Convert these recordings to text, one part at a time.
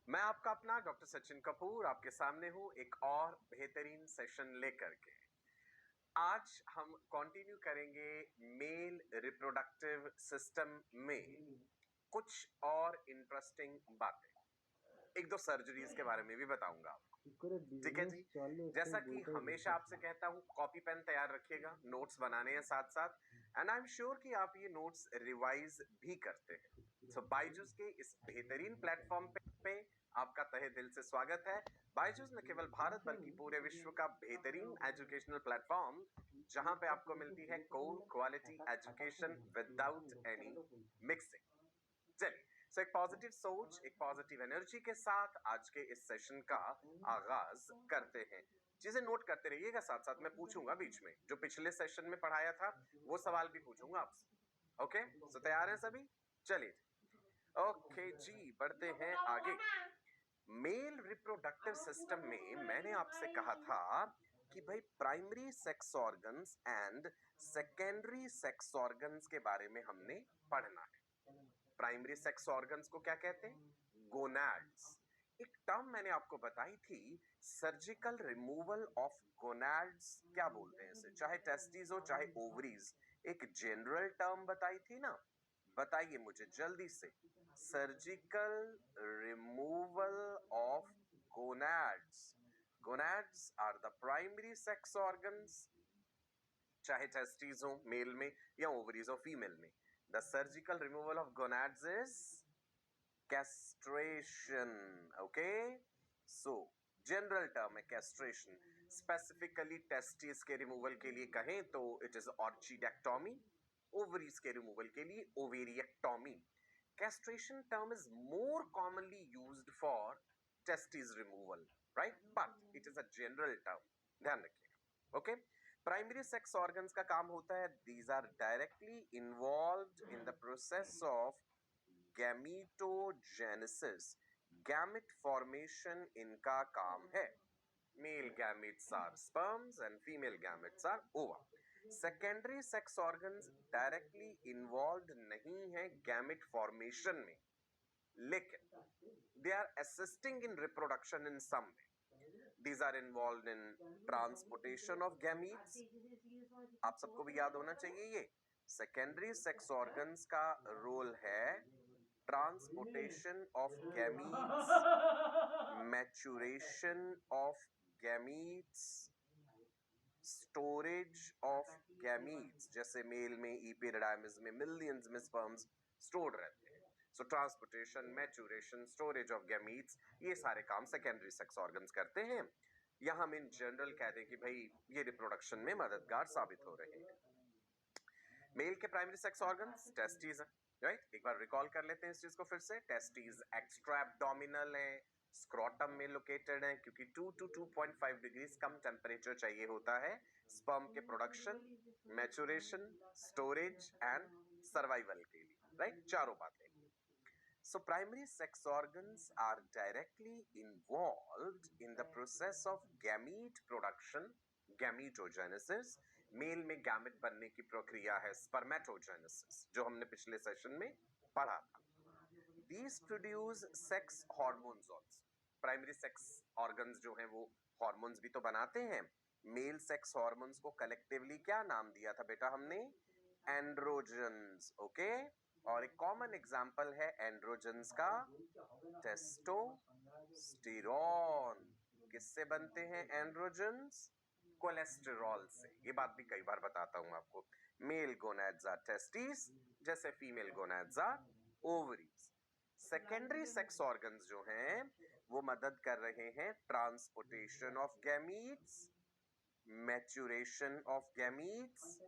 मैं आपका अपना डॉक्टर सचिन कपूर आपके सामने हूँ एक और बेहतरीन सेशन लेकर के। आज हम कंटिन्यू करेंगे मेल रिप्रोडक्टिव सिस्टम में कुछ और इंटरेस्टिंग बातें। एक दो सर्जरीज के बारे में भी बताऊंगा आपको। ठीक है जी। जैसा कि हमेशा आपसे कहता हूँ, कॉपी पेन तैयार रखिएगा, नोट्स बनाने हैं साथ साथ। एंड आई एम श्योर कि आप ये नोट्स रिवाइज भी करते हैं। सो बायजूस के इस बेहतरीन प्लेटफॉर्म पे आपका तहे दिल से स्वागत है। बायजूस न केवल भारत बल्कि पूरे विश्व का बेहतरीन एजुकेशनल प्लेटफॉर्म, जहां पे आपको मिलती है core quality education without any mixing. चलिए, सो एक पॉजिटिव सोच, एक पॉजिटिव एनर्जी के साथ आज के इस सेशन का आगाज करते हैं। चीजें नोट करते रहिएगा, साथ साथ मैं पूछूंगा बीच में, जो पिछले सेशन में पढ़ाया था वो सवाल भी पूछूंगा आपसे। ओके, सो तैयार हैं सभी? चलिए, ओके जी, बढ़ते हैं आगे। मेल रिप्रोडक्टिव सिस्टम में मैंने आपसे कहा था कि भाई primary sex organs and secondary sex organs के बारे में हमने पढ़ना है। प्राइमरी सेक्स ऑर्गन्स को क्या कहते हैं? गोनाड्स। एक टर्म मैंने आपको बताई थी, सर्जिकल रिमूवल ऑफ गोनाड्स। क्या बोलते हैं इसे? चाहे टेस्टिस हो चाहे ओवरीज, एक जनरल टर्म बताई थी ना। बताइए मुझे जल्दी से, surgical removal of gonads. Gonads are the primary sex organs, चाहे टेस्टिस हो मेल में या ओवरीज हो फीमेल में। The surgical removal of gonads is castration. Okay, so general term है कैस्ट्रेशन। स्पेसिफिकली टेस्टिस के रिमूवल के लिए कहें तो इट इज ऑर्चिडेक्टोमी, ओवरीज के रिमूवल के लिए ovariectomy. Castration term is more commonly used for testis removal, right, but it is a general term, ध्यान रखिएगा। ओके, प्राइमरी सेक्स ऑर्गन्स का काम होता है, these are directly involved in the process of gametogenesis. Gamete formation इनका काम है। Male gametes are sperms and female gametes are ova. Secondary sex organs directly involve नहीं है गैमिट फॉर्मेशन में, लेकिन they are assisting in reproduction in some way. These are involved in transportation of gametes. आप सबको भी याद होना चाहिए ये। सेकेंडरी सेक्स ऑर्गन्स का रोल है transportation of gametes, maturation of gametes, storage of gametes. जैसे मेल में इपीरिडाइमिस में मिलियंस में स्पर्म्स स्टोर्ड रहते हैं। So transportation, maturation, storage of gametes, ये सारे काम सेकेंडरी सेक्स ऑर्गन्स करते हैं। या हम इन जनरल कह दें कि भाई ये रिप्रोडक्शन में मददगार साबित हो रहे हैं। मेल के प्राइमरी सेक्स ऑर्गन्स टेस्टिस है, राइट। एक बार रिकॉल कर लेते हैं इस चीज को फिर से। टेस्टिस एक्स्ट्रा एब्डोमिनल है, स्क्रोटम में लोकेटेड है, क्योंकि 2 to 2.5 डिग्रीज कम टेम्परेचर चाहिए होता है स्पर्म के production, maturation, storage and survival के लिए, राइट। चारों बातें। So primary sex organs are directly involved in the process of gamete production, gametogenesis। Male में गैमेट बनने की प्रक्रिया है स्पर्मेटोजेनेसिस, जो हमने पिछले सेशन में पढ़ा था। These produce sex hormones also। Primary sex organs जो हैं वो हॉर्मोन्स भी तो बनाते हैं। मेल सेक्स हॉर्मोन्स को कलेक्टिवली क्या नाम दिया था बेटा हमने? एंड्रोजन्स। ओके, और एक कॉमन एग्जांपल है एंड्रोजन्स का टेस्टोस्टेरोन। किससे बनते हैं एंड्रोजन्स? कोलेस्टेरॉल से। ये बात भी कई बार बताता हूं आपको। मेल गोनाड्स आर टेस्टिस, जैसे female gonads are ovaries. Secondary sex organs जो हैं वो मदद कर रहे हैं transportation of gametes, maturation of gametes,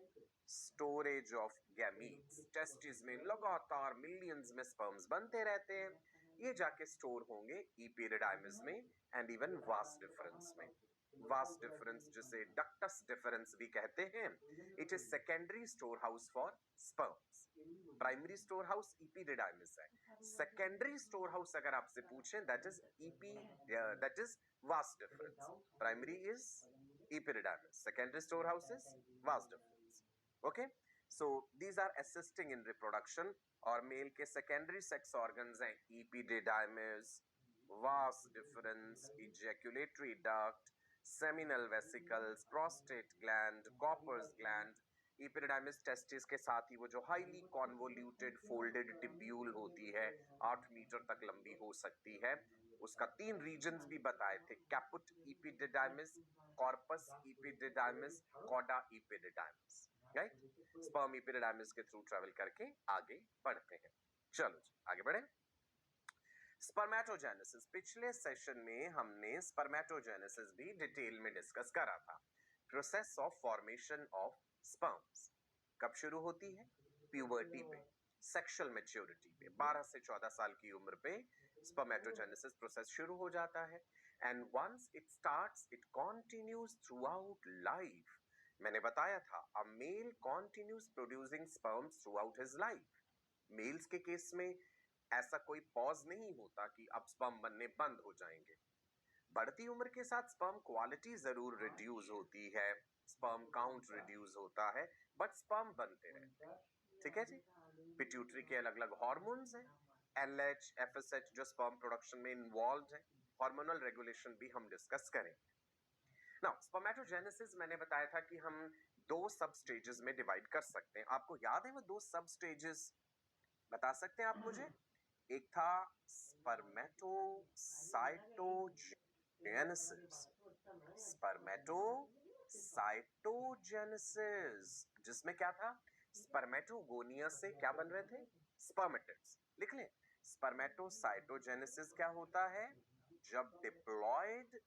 storage of gametes. Testis में लगातार मिलियंस में स्पर्म्स बनते रहते हैं, ये जाके स्टोर होंगे इपीरिडाइमिस में एंड इवन वास डिफरेंस में। वास डिफरेंस जिसे डक्टस डिफरेंस भी कहते हैं, it is secondary storehouse for sperms. Primary storehouse epididymis है, सेकेंडरी स्टोर हाउस अगर आपसे पूछें that is vas deferens. Primary is epididymis, secondary storehouse is vas deferens। okay, so these are assisting in reproduction। और mail के secondary sex organs हैं epididymis, vas deferens, ejaculatory duct, seminal vesicles, prostate gland, Copper's gland, epididymis testis के साथ ही वो जो highly convoluted folded tubule होती है 8 metre तक लंबी हो सकती है, उसका 3 रीजन्स भी बताए थे, caput epididymis, corpus epididymis, cauda epididymis, right? Sperm epididymis के थ्रू ट्रेवल करके आगे बढ़ते हैं। चलो जी आगे बढ़े। स्पर्मेटोजेनेसिस, पिछले सेशन में हमने स्पर्मेटोजेनेसिस भी डिटेल में डिस्कस करा था। Process of formation of sperms कब शुरू होती है? प्यूबर्टी पे, सेक्सुअल मैच्योरिटी पे, 12 से 14 साल की उम्र पे स्पर्मेटोजेनेसिस प्रोसेस शुरू हो जाता है and once it starts it continues throughout life. मैंने बताया था a male continues producing sperms throughout his life. Males के केस में ऐसा कोई पॉज नहीं होता कि अब स्पर्म बनने बंद हो जाएंगे। बढ़ती उम्र के साथ स्पर्म क्वालिटी जरूर रिड्यूस होती है, स्पर्म काउंट रिड्यूस होता है, बट स्पर्म बनते रहते हैं। ठीक है जी। पिट्यूटरी के अलग अलग हार्मोन्स हैं, एलएच, एफएसएच जो स्पर्म प्रोडक्शन में इन्वॉल्व है, हार्मोनल रेगुलेशन भी हम डिस्कस करेंगे। नाउ स्पर्मेटोजेनेसिस मैंने बताया था कि हम 2 सब स्टेजेस में डिवाइड कर सकते हैं। आपको याद है वो 2 सब स्टेजेस? बता सकते हैं आप मुझे? एक था स्पर्मेटोसाइटोजेनेसिस, स्पर्मेटोसाइटोजेनेसिस जिसमें क्या था? स्पर्मेटोगोनिया से क्या बन रहे थे? स्पर्मेटिड्स। लिख लें, स्पर्मेटोसाइटोजेनेसिस क्या होता है? जब डिप्लॉयड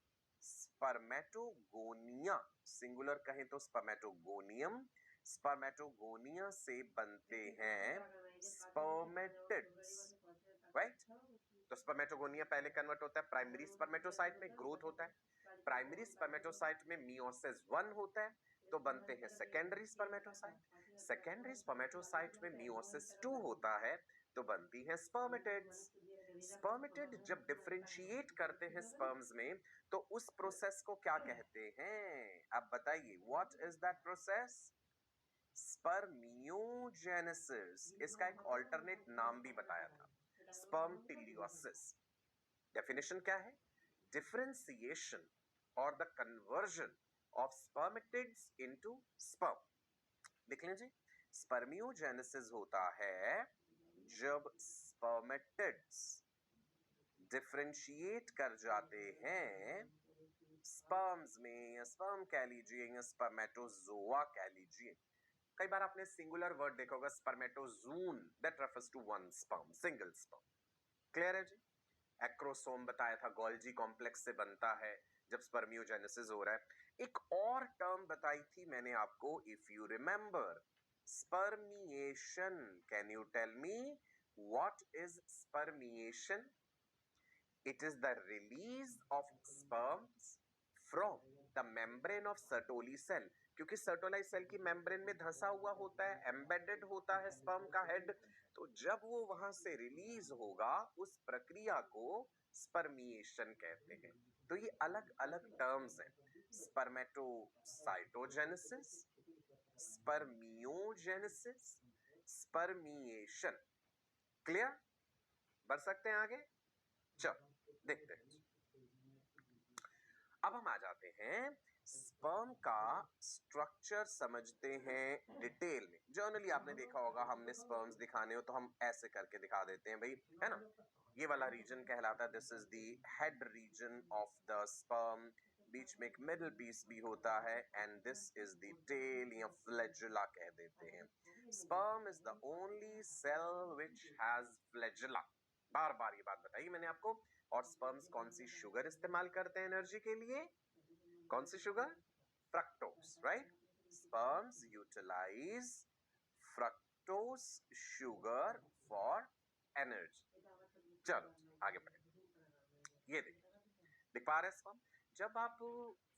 स्पर्मेटोगोनिया, सिंगुलर कहें तो स्पर्मेटोगोनियम, स्पर्मेटोगोनिया से बनते हैं स्पर्मेटिड्स, राइट? तो स्पर्मेटोगोनिया पहले कन्वर्ट होता है प्राइमरी स्पर्मेटोसाइट में, ग्रोथ होता है, प्राइमरी स्पर्मेटोसाइट में मियोसिस 1 होता है तो बनते हैं सेकेंडरी स्पर्मेटोसाइट, सेकेंडरी स्पर्मेटोसाइट में मियोसिस 2 होता है तो बनती है स्पर्मेटिड्स। स्पर्मेटिड जब डिफरेंशिएट करते हैं स्पर्म्स में तो उस प्रोसेस को क्या कहते हैं? अब बताइए, what is that process? Spermiogenesis. इसका एक ऑल्टरनेट नाम भी बताया था, स्पर्मटिलियोसिस। डेफिनेशन क्या है? डिफरेंशिएशन और the conversion of spermatids into sperm. देख लीजिए, स्पर्मियोजेनेसिस होता है जब स्पर्मेटिड्स डिफरेंशिएट कर जाते हैं स्पर्म्स में, या स्पर्म कह लीजिए या स्पर्मेटोजोआ कह लीजिए। कई बार आपने सिंगुलर वर्ड देखा होगा spermatozoon, that refers to one sperm, single sperm. Clear है जी? एक्रोसोम बताया था गोल्जी कॉम्प्लेक्स से बनता है जब स्पर्मियोजेनेसिस हो रहा है। एक और टर्म बताई थी मैंने आपको, if you remember, spermiation. Can you tell me what is spermiation? It is the release of sperms from the membrane of Sertoli cell, क्योंकि सर्टोलाई सेल की मेम्ब्रेन में धंसा हुआ होता है, एम्बेडेड होता है स्पर्म का हेड, तो जब वो वहां से रिलीज होगा उस प्रक्रिया को स्पर्मिएशन कहते हैं। तो ये अलग अलग टर्म्स हैं, स्पर्मेटोसाइटोजेनेसिस, स्पर्मियोजेनेसिस, स्पर्मिएशन। क्लियर? बढ़ सकते हैं आगे? चलो देखते हैं। अब हम आ जाते हैं स्पर्म का स्ट्रक्चर समझते हैं डिटेल में। जर्नली आपने देखा होगा, हमने स्पर्म्स दिखाने हो तो हम ऐसे करके दिखा देते हैं भाई, है ना? ये वाला रीजन कहलाता है, this is the head region of the sperm, बीच में एक मिडिल पीस भी होता है and this is the tail या फ्लैजुला कह देते हैं। Sperm is the only cell which has flagella. बार बार ये बात बताई मैंने आपको। और स्पर्म्स कौन सी शुगर इस्तेमाल करते हैं एनर्जी के लिए? कौन सी sugar? Fructose, right? Sperms utilize fructose sugar for energy. चलो आगे बढ़े। ये देखिए, दिख पा रहे हैं स्पर्म? जब आप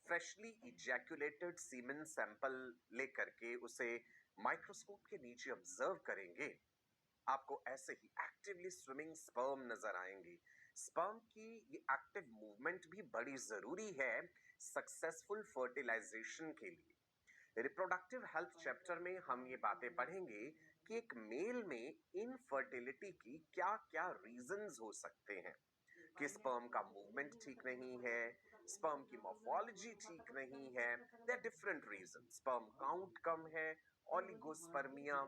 फ्रेशली इजैक्यूलेटेड सीमेन सैंपल लेकर के उसे माइक्रोस्कोप के नीचे ऑब्जर्व करेंगे, आपको ऐसे ही एक्टिवली स्विमिंग स्पर्म नजर आएंगी। स्पर्म की ये एक्टिव मूवमेंट भी बड़ी जरूरी है सक्सेसफुल फर्टिलाइजेशन के लिए। रिप्रोडक्टिव हेल्थ चैप्टर में हम ये बातें पढ़ेंगे कि एक मेल में इनफर्टिलिटी की क्या क्या रीजंस हो सकते हैं। कि स्पर्म का मूवमेंट ठीक नहीं है, स्पर्म की मॉर्फोलॉजी ठीक नहीं है, there different region. Sperm count कम है, ओलिगोस्पर्मिया,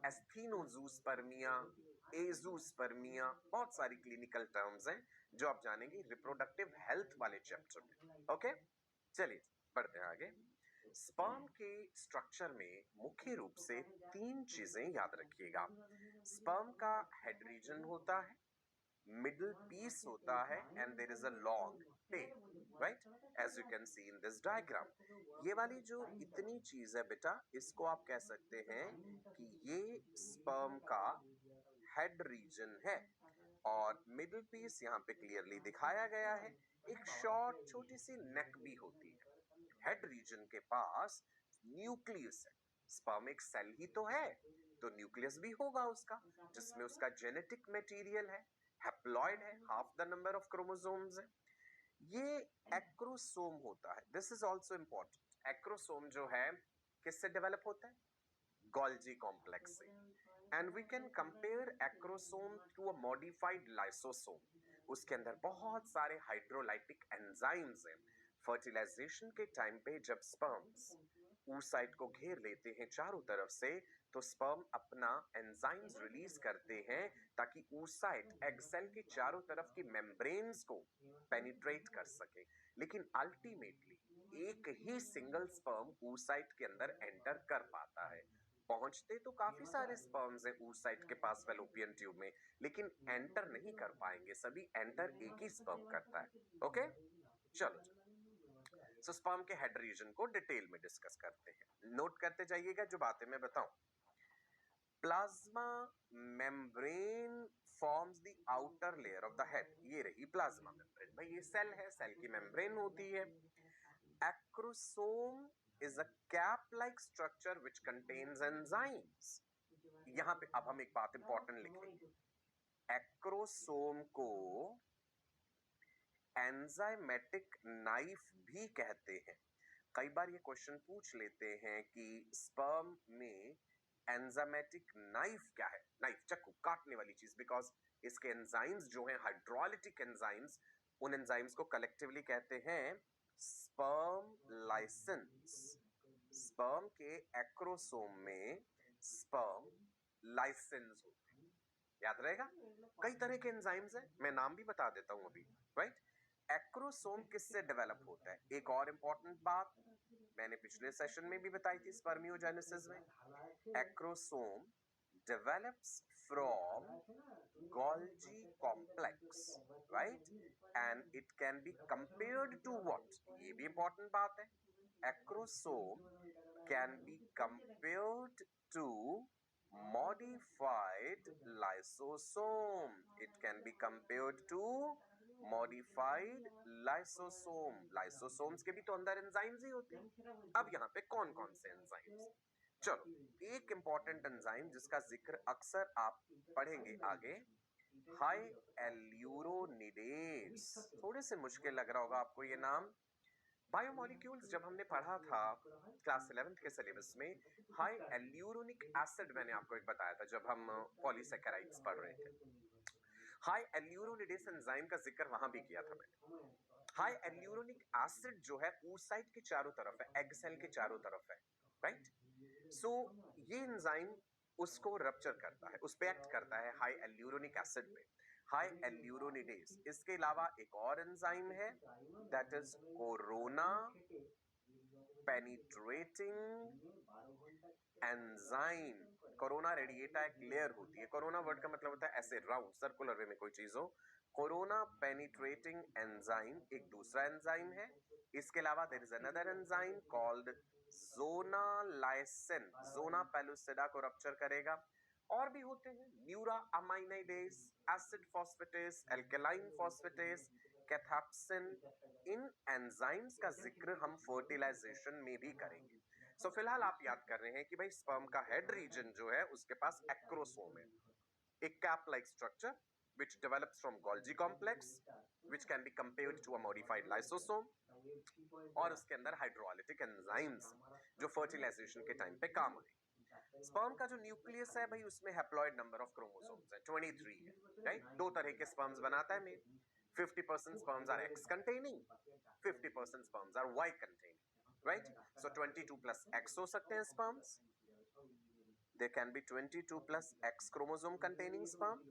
एस्थेनोजूस्पर्मिया, एजूस्पर्मिया, बहुत सारी क्लिनिकल टर्म्स हैं जो आप जानेंगे रिप्रोडक्टिव हेल्थ वाले चैप्टर में। ओके, चलिए बढ़ते हैं आगे। स्पर्म के स्ट्रक्चर में मुख्य रूप से 3 चीजें याद रखिएगा। स्पर्म का हेड रीजन होता है, मिडल पीस होता है, and there is a long tail, right, as you can see in this diagram. ये वाली जो इतनी चीज है बेटा, इसको आप कह सकते हैं कि ये स्पर्म का हेड रीजन है, और मिडिल पीस यहाँ पे क्लियरली दिखाया गया है। एक शॉर्ट छोटी सी नेक भी होती है। हेड रीजन के पास न्यूक्लियस है। स्पर्म एक सेल ही तो है, तो न्यूक्लियस भी होगा उसका, जिसमें उसका जेनेटिक मटेरियल है, हैप्लॉइड है, half the number of chromosomes है। ये एक्रोसोम होता है। This is also important. Acrosome जो है किससे डेवलप होता है? गोल्जी कॉम्प्लेक्स से। And we can compare acrosome to a modified lysosome. उसके अंदर बहुत सारे हाइड्रोलाइटिक एंजाइम्स हैं। फर्टिलाइजेशन के टाइम पे जब स्पर्म्स oocyte को घेर लेते हैं चारों तरफ से, तो स्पर्म अपना एंजाइम्स रिलीज करते हैं ताकि oocyte एग सेल के चारों तरफ की मेम्ब्रेन्स को पेनिट्रेट कर सके। लेकिन अल्टीमेटली एक ही सिंगल स्पर्म oocyte के अंदर एंटर कर पाता है। पहुंचते तो काफी सारे स्पर्म्स हैं oocyte के पास फैलोपियन ट्यूब में, लेकिन एंटर नहीं कर पाएंगे सभी। एंटर एक ही स्पर्म करता है। ओके, चलो सो स्पर्म के हेड रीजन को डिटेल में डिस्कस करते हैं। नोट करते जाइएगा जो बातें मैं बताऊं। Plasma membrane forms the outer layer of the head. ये रही प्लाज्मा मेम्ब्रेन। भाई ये सेल है, सेल की मेम्ब्रेन होती है। Acrosome is a cap-like structure which contains enzymes. यहां पे अब हम एक बात इंपॉर्टेंट लिखेंगे। एक्रोसोम को एंजाइमेटिक नाइफ भी कहते हैं। कई बार ये क्वेश्चन पूछ लेते हैं कि स्पर्म में एंजाइमेटिक नाइफ क्या है? नाइफ, चाकू, काटने वाली चीज। बिकॉज इसके एंजाइम्स जो हैं हाइड्रोलिटिक एंजाइम्स, उन एंजाइम्स को कलेक्टिवली कहते हैं स्पर्म लाइसेंस। स्पर्म के एक्रोसोम में स्पर्म लाइसेंस होते हैं। याद रहेगा, कई तरह के एंजाइम्स हैं, मैं नाम भी बता देता हूं अभी, राइट। एक्रोसोम किससे डेवलप होता है? एक और इंपॉर्टेंट बात मैंने पिछले सेशन में भी बताई थी स्पर्मियोजेनेसिस में। Acrosome develops from Golgi complex, right? And it can be compared to what? ये भी important बात है। Acrosome can be compared to modified lysosome. It can be compared to modified lysosome. Lysosomes के भी तो अंदर एंजाइम्स ही होते हैं। अब यहाँ पे कौन कौन से एंजाइम्स? चलो एक इंपॉर्टेंट एंजाइम जिसका जिक्र अक्सर आप पढ़ेंगे आगे, हाई एल्यूरोनिडेज। थोड़े से मुश्किल लग रहा होगा आपको ये नाम। बायोमोलिक्यूल्स जब हमने पढ़ा था क्लास 11th के सिलेबस में, हाई एल्यूरोनिक एसिड मैंने आपको एक बताया था जब हम पॉलीसेकेराइड्स पढ़ रहे थे। हाई एल्यूरोनिडेज एंजाइम का जिक्र वहां भी किया था मैंने। हाई एल्यूरोनिक एसिड जो है oocyte के चारों तरफ है, एग सेल के चारों तरफ है, राइट। सो ये एंजाइम उसको रप्चर करता है, उस पे एक्ट करता है हाई एल्यूरोनिक एसिड पे, हाई एल्यूरोनिडेज। इसके अलावा एक और एंजाइम है that is corona penetrating enzyme. Corona radiata एक लेयर होती है। कोरोना वर्ड का मतलब होता है ऐसे राउंड सर्कुलर वे में कोई चीज हो। कोरोना पेनिट्रेटिंग एंजाइम एक दूसरा एंजाइम है। इसके अलावा there is another enzyme called zona lysin. Zona pellucida को रप्चर करेगा। और भी होते हैं neuraminidase, acid phosphatase, alkaline phosphatase, cathepsin. इन एंजाइम्स का जिक्र हम फर्टिलाइजेशन में भी करेंगे। सो फिलहाल आप याद कर रहे हैं कि भाई स्पर्म का हेड रीजन जो है उसके पास एक्रोसोम है, a cap-like structure which develops from Golgi complex, which can be compared to a modified lysosome, और उसके अंदर हाइड्रोलिटिक एंजाइम्स जो फर्टिलाइजेशन के टाइम पे काम आए। स्पर्म का जो न्यूक्लियस है भाई, उसमें हैप्लॉइड नंबर ऑफ क्रोमोसोम्स है 23 है, राइट। दो तरह के स्पर्म्स बनाता है mail. 50% sperms are X containing, 50% sperms are Y containing, right? So 22 plus X हो सकते हैं sperms. There can be 22 plus X chromosome containing sperm,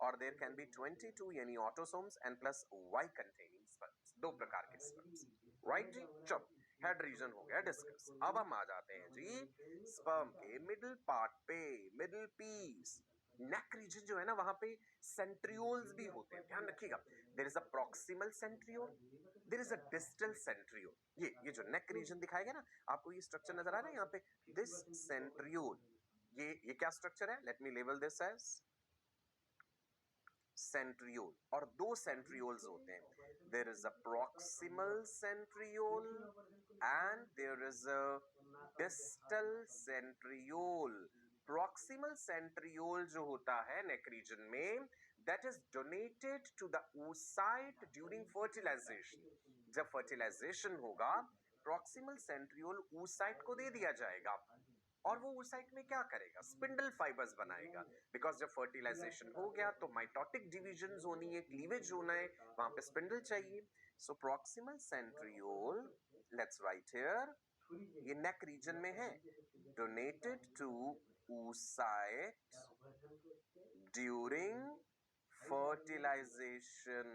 और there can be 22 यानी autosomes and plus Y containing sperms. दो प्रकार के sperms, right जी? चलो, head region हो गया डिस्कस. अब हम आ जाते हैं जी स्पर्म के मिडिल पार्ट पे, मिडिल पीस. नेक रीजन जो है ना, वहां पे सेंट्रियोल्स भी होते हैं, ध्यान रखिएगा. There is a proximal centriole, there is a distal centriole. ये जो नेक रीजन दिखाया गया ना, आपको ये स्ट्रक्चर नजर आ रहा है यहाँ पे, दिस सेंट्रियोल. ये क्या स्ट्रक्चर है? Let me label this as centriole. और दो सेंट्रियोल्स होते हैं. There is a proximal centriole and there is a distal centriole. Proximal centriole जो होता है नेक रीजन में, that is donated to the oocyte during fertilization. जब फर्टिलाइजेशन होगा, प्रॉक्सिमल सेंट्रियोल oocyte को दे दिया जाएगा, और वो oocyte में क्या करेगा? स्पिंडल फाइबर्स बनाएगा. बिकॉज जब फर्टिलाइजेशन हो गया तो माइटोटिक डिवीजन होनी है, क्लीवेज होना है, वहां पे स्पिंडल चाहिए. So proximal centriole, let's write here, ये नेक रीजन में है. Donated to oocyte during fertilization.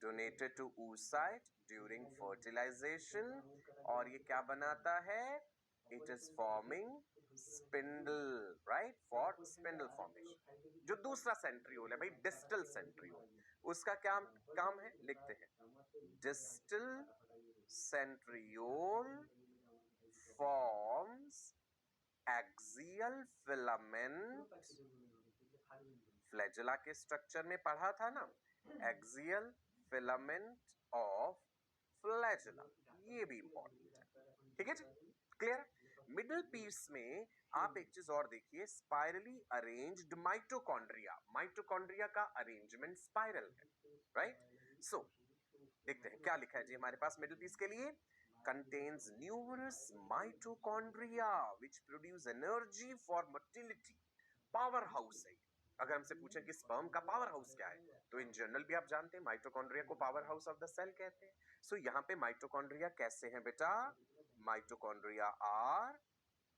Donated to oocyte during fertilization. और ये क्या बनाता है? It is forming spindle, right? For spindle formation. जो दूसरा सेंट्रियोल है भाई, डिस्टल सेंट्रियोल, उसका क्या काम है? लिखते हैं, distal centriole forms axial filament. Flagella के स्ट्रक्चर में पढ़ा था ना, एक्सियल फिलामेंट ऑफ फ्लैजेला. ये भी इंपॉर्टेंट है, ठीक है जी? क्लियर? मिडिल पीस में आप एक चीज और देखिए, स्पाइरली अरेंज्ड माइटोकॉन्ड्रिया. माइटोकॉन्ड्रिया का अरेंजमेंट स्पाइरल है, राइट? सो देखते हैं क्या लिखा है जी हमारे पास मिडिल पीस के लिए. contains numerous mitochondria which produce energy for motility. Power house है. अगर हमसे पूछें कि स्पर्म का पावर हाउस क्या है, तो इन जनरल भी आप जानते हैं माइटोकॉन्ड्रिया को power house of the cell कहते हैं. सो यहाँ पे माइटोकॉन्ड्रिया कैसे हैं बेटा? माइटोकॉन्ड्रिया आर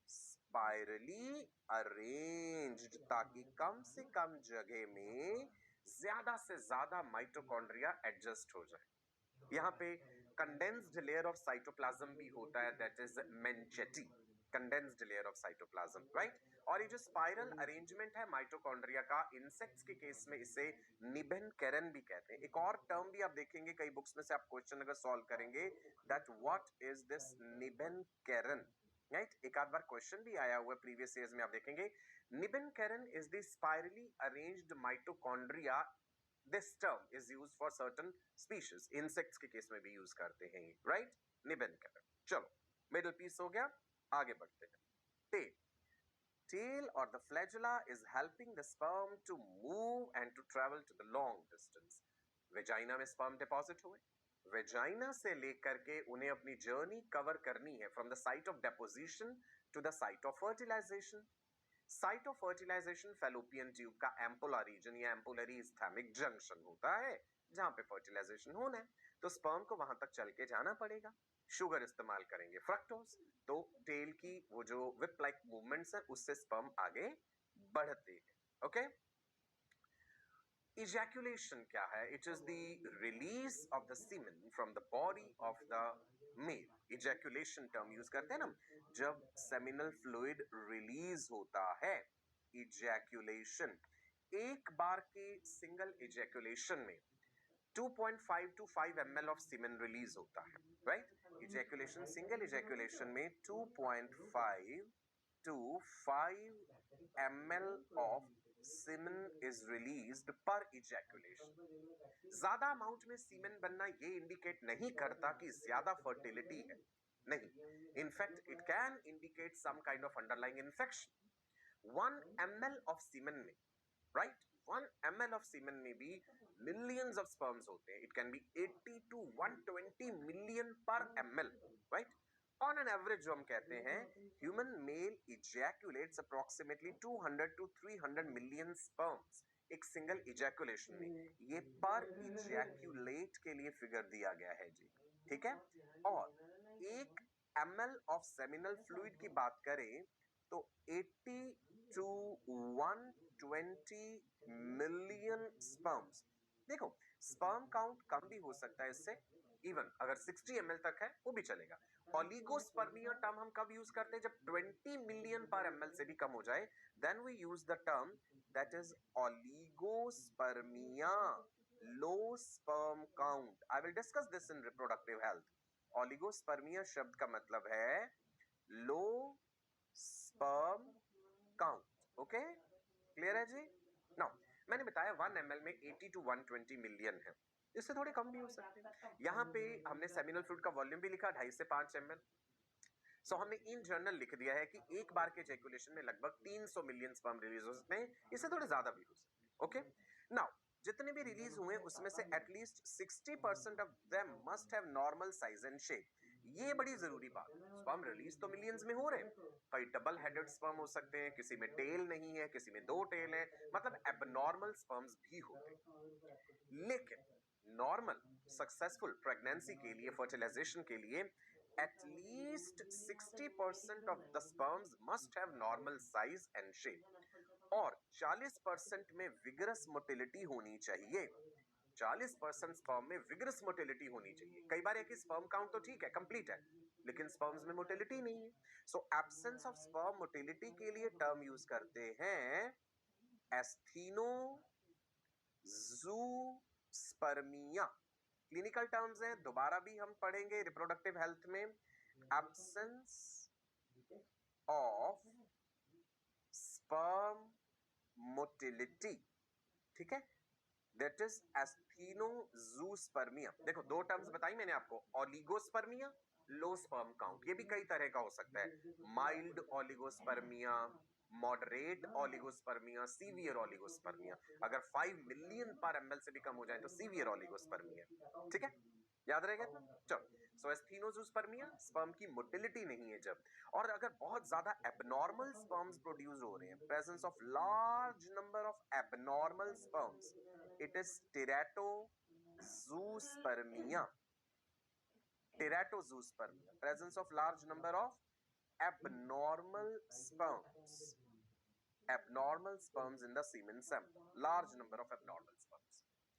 स्पाइरली अरेंज्ड, ताकि कम से कम जगह में ज्यादा से ज्यादा माइटोकॉन्ड्रिया एडजस्ट हो जाए. यहाँ पे कंडेंस्ड लेयर ऑफ साइटोप्लाज्म भी होता है, that is manchette, condensed layer of cytoplasm, right? और ये जो स्पाइरल अरेंजमेंट है माइटोकॉन्ड्रिया का, इंसेक्ट्स के केस में इसे निबेनकेरन भी कहते हैं. एक और टर्म भी आप देखेंगे कई बुक्स में से, आप क्वेश्चन अगर सॉल्व करेंगे, that what is this nebenkern, right? एक आध बार क्वेश्चन भी आया हुआ है प्रीवियस ईयर्स में, आप देखेंगे. Nebenkern is the spirally arranged mitochondria. This term is used for certain species. Insects के केस में भी यूज करते हैं, राइट? निबेनकेरन. चलो, मिडिल पीस हो गया, आगे बढ़ते हैं. Tell. Tail or the flagella is helping the sperm to move and to travel to the long distance. Vagina में स्पर्म डिपॉजिट हुए, वेजाइना से लेकर के उन्हें अपनी जर्नी कवर करनी है from the site of deposition to the site of fertilization. Site of fertilization fallopian tube का एम्पुला रीजन या एम्पुलरी स्थैमिक जंक्शन होता है, जहां पे फर्टिलाइजेशन होना है. तो स्पर्म को वहां तक चल के जाना पड़ेगा. शुगर इस्तेमाल करेंगे, फ्रक्टोज. तो टेल की वो जो विप लाइक मूवमेंट्स है, उससे स्पर्म आगे बढ़ते हैं. ओके? इजैक्यूलेशन क्या है? It is the release of the semen from the body of the male. Ejaculation term use करते हैं ना, जब सेमिनल फ्लूइड रिलीज होता है, इजैक्यूलेशन. एक बार के सिंगल इजैक्यूलेशन में 2.5 to 5 ml of semen release होता है, राइट? इजैक्यूलेशन, सिंगल इजैक्यूलेशन में 2.5 to 5 ml of semen is released per ejaculation. ज्यादा अमाउंट में सीमेन बनना ये इंडिकेट नहीं करता कि ज्यादा फर्टिलिटी है, नहीं. In fact it can indicate some kind of underlying infection. 1 ml of semen में, राइट, 1 ml ऑफ सीमेन में भी millions of sperms होते हैं. It can be 80 to 120 million per ml, right? On an average जो हम कहते हैं, human male ejaculates approximately 200 to 300 million sperms एक सिंगल इजैकुलेशन में। ये पर इजैकुलेट के लिए फिगर दिया गया है जी, ठीक है। और 1 ml ऑफ सेमिनल फ्लूइड की बात करें तो 80 टू 120 मिलियन स्पर्म्स। देखो, स्पर्म काउंट कम भी हो सकता है इससे, इवन अगर 60 ml तक है वो भी चलेगा। ओलिगोस्पर्मिया टर्म हम कब यूज करते हैं? जब 20 मिलियन पर ml से भी कम हो जाए, then we use the term that is oligospermia, low sperm count. I will discuss this in reproductive health. Oligospermia शब्द का मतलब है low sperm count. Okay, clear है जी? नाउ मैंने बताया 1 ml में 80 टू 120 मिलियन है, इससे थोड़े कम भी हो सकते हैं। यहाँ पे हमने सेमिनल फ्लूइड का वॉल्यूम भी लिखा 2.5 से 5 ml। सो हमने इन जर्नल लिख दिया है कि एक बार के इजैकुलेशन में लगभग 300 मिलियन स्पर्म रिलीज हो सकते हैं, इससे थोड़े ज्यादा भी हो सकते हैं। ओके, नाउ जितने भी रिलीज हुए उसमें से at least 60% of them must have normal size and shape. ये बड़ी जरूरी बात है। स्पर्म रिलीज तो मिलियंस में हो रहे हैं, कई डबल हेडेड स्पर्म हो सकते हैं, किसी में टेल नहीं है, किसी में 2 टेल है, मतलब एबनॉर्मल स्पर्म्स भी होते हैं। लेकिन नॉर्मल सक्सेसफुल प्रेगनेंसी के लिए, फर्टिलाइजेशन के लिए at least 60% of the sperms must have normal size and shape, और 40% में विगरस मोटिलिटी होनी चाहिए। 40% स्पर्म में विगरस मोटिलिटी होनी चाहिए। कई बार है कि स्पर्म काउंट तो ठीक है, कंप्लीट है, लेकिन स्पर्म्स में मोटिलिटी नहीं है। सो एब्सेंस ऑफ स्पर्म मोटिलिटी के लिए टर्म यूज करते हैं एस्थीनो ज़ूस्पर्मिया। क्लिनिकल टर्म्स हैं, दोबारा भी हम पढ़ेंगे रिप्रोडक्टिव हेल्थ में। एब्सेंस ऑफ स्पर्म मोटिलिटी, ठीक है, दैट इज एस्थीनोज़ूस्पर्मिया। देखो, 2 टर्म्स बताई मैंने आपको, ओलिगोस्पर्मिया, लो स्पर्म काउंट। ये भी कई तरह का हो सकता है, mild oligospermia, moderate oligospermia, severe oligospermia. अगर 5 मिलियन पर ml से भी कम हो जाए तो सीवियर ओलिगोस्पर्मिया, ठीक है, याद रहेगा इतना। चलो, सो एस्थीनोज़ूस्पर्मिया, स्पर्म की मोटिलिटी नहीं है जब, और अगर बहुत ज्यादा एबनॉर्मल स्पर्म्स प्रोड्यूस हो रहे हैं, presence of large number of abnormal sperms, it is teratozoospermia. Teratozoospermia, presence of large number of abnormal sperms, abnormal sperms in the semen sample, large number of abnormal sperms।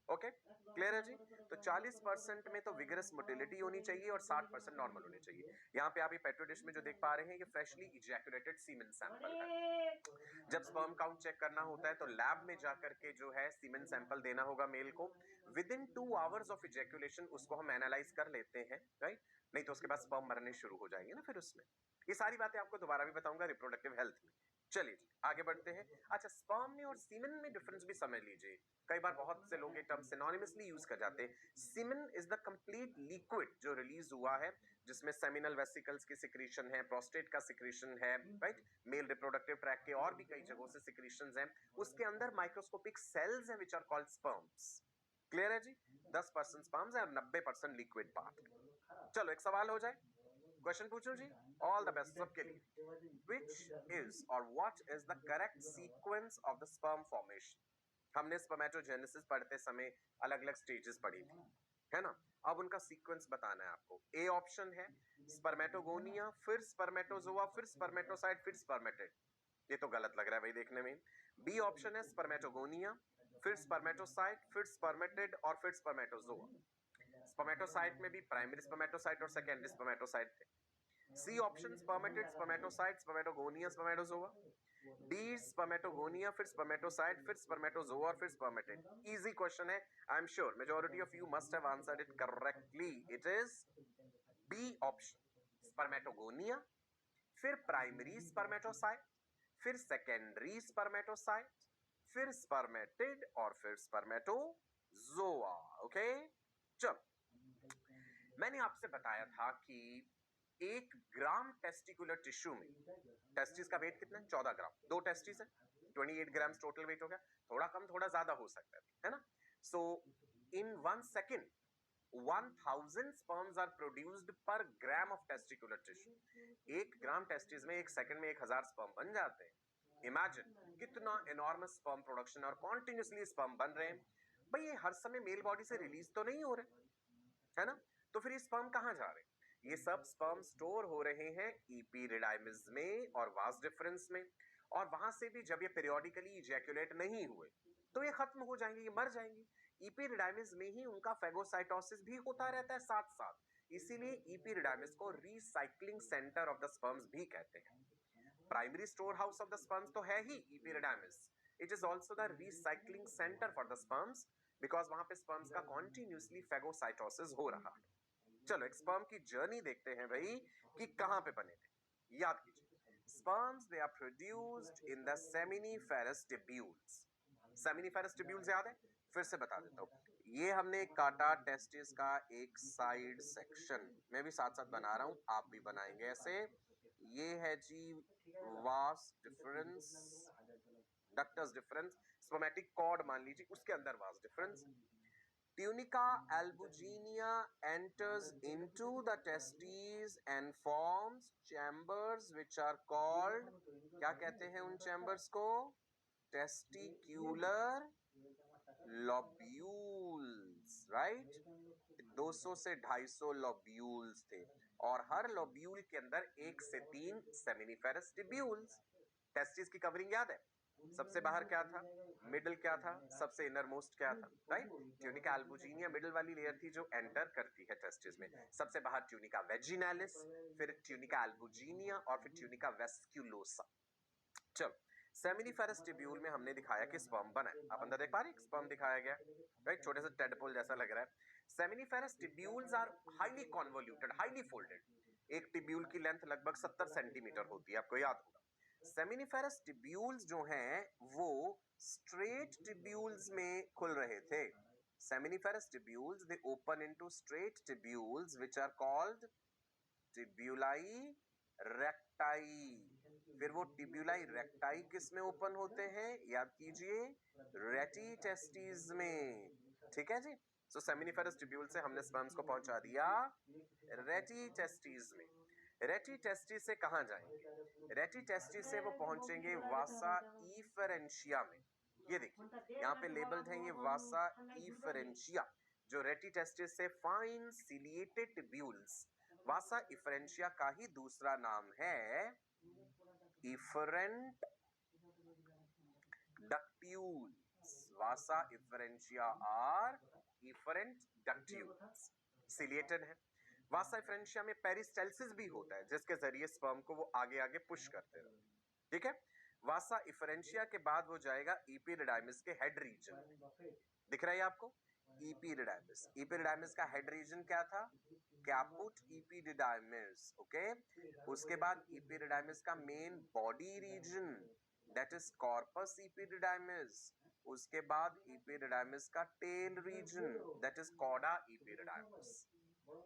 Okay, clear है जी? तो 40% में तो vigorous motility होनी चाहिए और 60% normal होने चाहिए। यहाँ पे आप ये पेट्री डिश में जो देख पा रहे हैं, ये फ्रेशली इजैकुलेटेड सीमेन सैंपल है। जब स्पर्म काउंट चेक करना होता है तो लैब में जाकर के जो है सीमेन सैंपल देना होगा मेल को। With in 2 hours of ejaculation उसको हम एनालाइज कर लेते हैं, राइट? नहीं तो उसके बाद स्पर्म मरने शुरू हो जाएंगे ना फिर उसमें। ये सारी बातें आपको दोबारा भी बताऊंगा रिप्रोडक्टिव हेल्थ में। चलिए जी, आगे बढ़ते हैं। अच्छा, स्पर्म में और सीमेन में डिफरेंस भी समझ लीजिए। कई बार बहुत से लोग ये टर्म सिनोनिमसली यूज कर जाते हैं। Semen is the complete liquid जो रिलीज हुआ है, जिसमें सेमिनल वेसिकल्स की सिक्रीशन है, प्रोस्टेट का सिक्रीशन है, राइट? मेल रिप्रोडक्टिव ट्रैक्ट के और भी कई जगहों से सिक्रीशंस हैं। उसके अंदर माइक्रोस्कोपिक सेल्स हैं which are called sperms. Clear है जी? 10% स्पर्म्स है और 90% लिक्विड पार्ट। चलो, एक सवाल हो जाए, क्वेश्चन पूछूं जी? ऑल द बेस्ट सबके लिए। Which is or what is the correct sequence of the sperm formation? हमने स्पर्मेटोजेनेसिस पढ़ते समय अलग अलग स्टेजेस पढ़ी थी, है ना? अब उनका सीक्वेंस बताना है आपको। ए ऑप्शन है स्पर्मेटोगोनिया, फिर स्पर्मेटोजोआ, फिर स्पर्मेटोसाइट, फिर स्पर्मेटिड। ये तो गलत लग रहा है भाई देखने में। बी ऑप्शन है स्पर्मेटोगोनिया, फिर स्पर्मेटोसाइट, फिर स्पर्मेटिड और फिर स्पर्मेटोजोआ। स्पर्मेटोसाइट में भी प्राइमरी स्पर्मेटोसाइट और सेकेंडरी स्पर्मेटोसाइट थे। C option spermatid, spermatocyte, spermatogonia, spermatozoa. D spermatogonia, फिर स्पर्मेटोसाइट, फिर स्पर्मेटोजोआ और फिर स्पर्मेटिड। इजी क्वेश्चन है, I am sure majority of you must have answered it correctly. It is B option, spermatogonia, फिर primary spermatocyte, फिर secondary spermatocyte, फिर spermatid और फिर स्पर्मेटोजोआ। ओके, चलो, मैंने आपसे बताया था कि 1 ग्राम टेस्टिकुलर टिश्यू में, टेस्टिस का वेट कितना है? 14 ग्राम। 2 टेस्टिस है, 28 ग्राम टोटल वेट हो गया। थोड़ा कम थोड़ा ज्यादा हो सकता है ना? सो इन 1 सेकेंड 1000 स्पर्म्स आर प्रोड्यूस्ड पर gram of testicular tissue. 1 gram testis में 1 सेकंड में 1000 स्पर्म बन जाते हैं। इमेजिन कितना एनॉर्मस स्पर्म प्रोडक्शन और कॉन्टिन्यूसली स्पर्म बन रहे हैं, भाई ये हर समय मेल बॉडी से रिलीज तो नहीं हो रहे, है ना? तो फिर ये स्पर्म कहां जा रहे हैं? ये सब स्पर्म स्टोर हो रहे हैं इपीरिडाइमिस में और वास डिफरेंस में, और वहां से भी जब ये पीरियोडिकली इजैक्युलेट नहीं हुए तो ये खत्म हो जाएंगे, ये मर जाएंगे। इपीरिडाइमिस में ही उनका फेगोसाइटोसिस भी होता रहता है साथ साथ, इसीलिए इपीरिडाइमिस को recycling center of the sperms भी कहते हैं। Primary storehouse of the sperms तो है ही epididymis, it is also the recycling center for the sperms, because वहां पे स्पर्म्स का कॉन्टिन्यूसली फेगोसाइटोसिस हो रहा है। चलो एक स्पर्म की जर्नी देखते हैं भाई कि कहां पे बने थे। याद कीजिए, sperms they are produced in the seminiferous tubules. Seminiferous tubules याद है? फिर से बता देता हूं, ये हमने काटा टेस्टिस का एक साइड सेक्शन, मैं भी साथ साथ बना रहा हूं, आप भी बनाएंगे ऐसे। ये है जी vas deferens, ductus deferens, spermatic cord मान लीजिए, उसके अंदर vas deferens. Tunica albuginea enters into the testes and forms chambers which are called, क्या कहते हैं उन chambers को? Testicular lobules, right? 200 से 250 lobules थे, और हर lobule के अंदर 1 से 3 seminiferous tubules। टेस्टिस की कवरिंग याद है? सबसे बाहर क्या था, मिडिल क्या था, सबसे इनर मोस्ट क्या था, राइट? ट्यूनिका अल्बुजिनिया मिडिल वाली लेयर थी जो एंटर करती है टेस्टिस में, सबसे बाहर ट्यूनिका वेजिनालिस, फिर ट्यूनिका अल्बुजिनिया और फिर ट्यूनिका वेस्क्युलोसा। चलो सेमिनिफेरस ट्यूब्यूल में हमने दिखाया कि स्पर्म बना है, आप अंदर देख पा रहे हैं, स्पर्म दिखाया गया, राइट? छोटे से टेडपोल जैसा लग रहा है। Seminiferous tubules are highly convoluted, highly folded. एक ट्यूब्यूल की लेंथ लगभग 70 सेंटीमीटर होती है, आपको याद होगा। सेमिनिफेरस ट्यूब्यूल्स जो हैं वो स्ट्रेट ट्यूब्यूल्स में खुल रहे थे। Seminiferous tubules they open into straight tubules which are called tubuli recti. फिर वो ट्यूब्यूलाई रेक्टाई किस में ओपन होते हैं? याद कीजिए, रेटी टेस्टिस में, ठीक है जी। सो सेमिनिफेरस ट्यूब्यूल से हमने स्पर्म्स को पहुंचा दिया रेटी टेस्टिस में। रेटी टेस्टिस से कहां जाएंगे? रेटी टेस्टिस से वो पहुंचेंगे वासा इफेरेंशिया में। ये देखिए यहाँ पे लेबल्ड है ये वासा इफेरेंशिया, जो रेटी टेस्टिस से fine ciliated tubules. Vasa efferentia का ही दूसरा नाम है efferent ductules. Vasa efferentia are efferent ductules, ciliated है। वासा इफेरेंशिया में पेरिस्टेल्सिस भी होता है, जिसके जरिए स्पर्म को वो आगे आगे पुश करते रहते हैं, ठीक है? वासा इफेरेंशिया के बाद वो जाएगा इपीरिडाइमिस के हेड रीजन। दिख रहा है आपको? इपीरिडाइमिस, इपीरिडाइमिस का हेड रीजन क्या था? Caput epididymis, okay. उसके बाद इपीरिडाइमिस का main body region that is corpus epididymis. उसके बाद इपीरिडाइमिस का tail region that is cauda epididymis.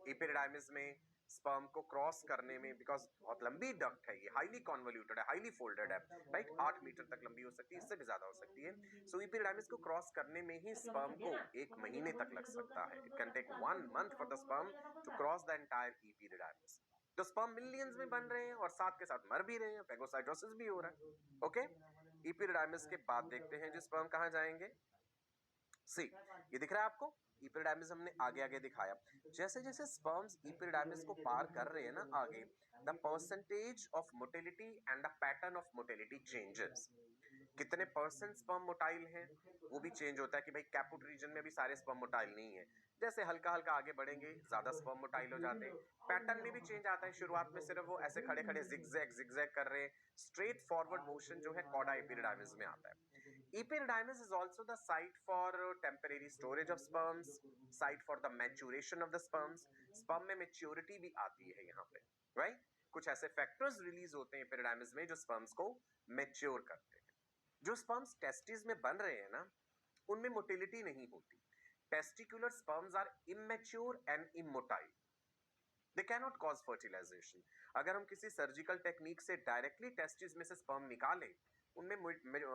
Epididymis में स्पर्म को क्रॉस करने में, बिकॉज बहुत लंबी डक्ट है, ये हाईली कन्वोल्यूटेड है, हाईली फोल्डेड है, राइट? 8 मीटर तक लंबी हो सकती है, इससे भी ज्यादा हो सकती है। सो इपीरिडाइमिस को क्रॉस करने में ही स्पर्म को 1 महीने तक लग सकता है। It can take 1 month for the sperm to cross the entire epididymis. तो स्पर्म मिलियंस में बन रहे हैं और साथ के साथ मर भी रहे हैं, फेगोसाइटोसिस भी हो रहा है, ओके। इपीरिडाइमिस के बाद देखते हैं जो स्पर्म कहां जाएंगे। सी, ये दिख रहा है आपको? इपीरिडाइमिस हमने आगे आगे दिखाया। जैसे जैसे स्पर्म्स इपीरिडाइमिस को पार कर रहे हैं ना आगे, the percentage of motility and the pattern of motility changes. कितने परसेंट स्पर्म मोटाइल हैं वो भी चेंज होता है कि भाई कैपुट रीजन में भी सारे स्पर्म मोटाइल नहीं है। जैसे हल्का हल्का आगे बढ़ेंगे ज्यादा स्पर्म मोटाइल हो जाते हैं। पैटर्न में भी चेंज आता है, शुरुआत में सिर्फ वो ऐसे खड़े खड़े जिगजैग जिगजैग कर रहे हैं, स्ट्रेट फॉरवर्ड मोशन जो है कॉडा इपीरिडाइमिस में आता है। Epididymis is also the site for temporary storage of sperms, site for the maturation of the sperms. Sperm में maturity भी आती है यहाँ पे, right? कुछ ऐसे फैक्टर्स रिलीज होते हैं epididymis में जो स्पर्म्स को मैच्योर करते हैं। जो स्पर्म्स टेस्टिस में बन रहे हैं ना, उनमें मोटिलिटी नहीं होती। Testicular sperms are immature and immotile, they cannot cause fertilization. अगर हम किसी सर्जिकल टेक्निक से डायरेक्टली टेस्टिस में से स्पर्म निकालें, उनमें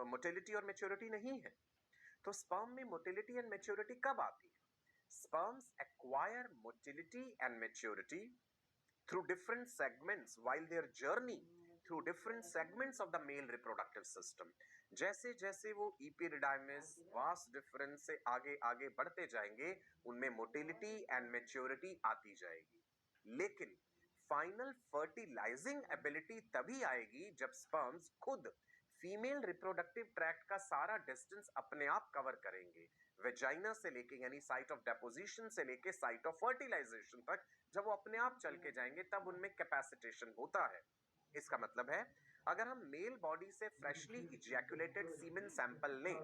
मोटिलिटी और मैच्योरिटी नहीं है। तो स्पर्म में मोटिलिटी एंड मैच्योरिटी कब आती है? Sperms acquire motility and maturity through different segments while their journey through different segments of the male reproductive system. जैसे जैसे वो इपिडिडाइमिस वास्ट डिफरेंस से आगे आगे बढ़ते जाएंगे, उनमें मोटिलिटी एंड मैच्योरिटी आती जाएगी। लेकिन फाइनल फर्टिलाइजिंग एबिलिटी तभी आएगी जब स्पर्म्स खुद फीमेल रिप्रोडक्टिव ट्रैक्ट का सारा डिस्टेंस अपने आप कवर करेंगे, वेजाइना से लेके यानी साइट ऑफ डेपोजिशन से लेके साइट ऑफ फर्टिलाइजेशन तक। जब वो अपने आप चल के जाएंगे तब उनमें कैपेसिटेशन होता है। इसका मतलब है अगर हम मेल बॉडी से फ्रेशली इजैकुलेटेड सीमेन सैंपल लें,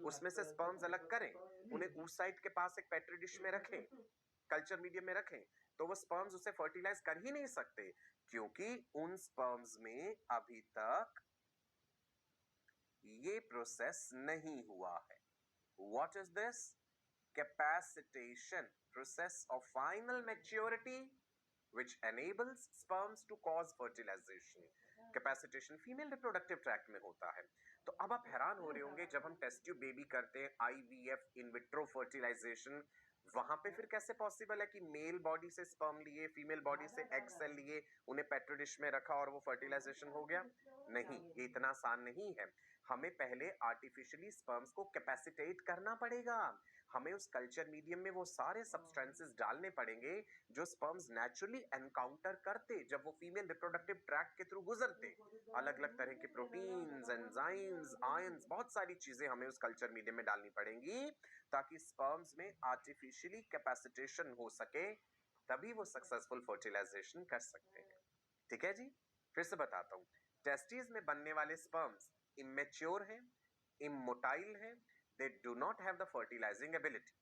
उसमें से स्पर्म्स अलग करें, उन्हें उस साइट के पास एक पेट्री डिश में रखें, कल्चर मीडियम में रखें, तो वो स्पर्म्स उसे फर्टिलाइज कर ही नहीं सकते, क्योंकि उन स्पर्म्स में अभी तक ये प्रोसेस नहीं हुआ है। What is this? Capacitation, process of final maturity which enables sperms to cause fertilization. Capacitation female reproductive tract में होता है। तो अब आप हैरान हो रहे होंगे जब हम टेस्ट ट्यूब बेबी करते हैं, आईवीएफ इन विट्रो फर्टिलाइजेशन, वहां पे फिर कैसे पॉसिबल है कि मेल बॉडी से स्पर्म लिए, फीमेल बॉडी से एग सेल लिए, उन्हें पेट्री डिश में रखा और वो फर्टिलाइजेशन हो गया? नहीं, ये इतना आसान नहीं है। हमें पहले आर्टिफिशियली स्पर्म्स को कैपेसिटेट करना पड़ेगा। हमें उस कल्चर मीडियम में वो सारे सब्सटेंसेस डालने पड़ेंगे जो स्पर्म्स नेचुरली एनकाउंटर करते जब वो फीमेल रिप्रोडक्टिव ट्रैक्ट के थ्रू गुजरते। अलग अलग तरह के प्रोटीन्स, एंजाइम्स, आयंस, बहुत सारी चीजें हमें उस कल्चर मीडियम में डालनी पड़ेंगी ताकि स्पर्म्स में आर्टिफिशियली कैपेसिटेशन हो सके, तभी वो सक्सेसफुल फर्टिलाइजेशन कर सकते हैं। ठीक है जी, फिर से बताता हूं। टेस्टिस में बनने वाले स्पर्म्स इमेच्योर हैं, इमोटाइल हैं, they do not have the fertilizing ability.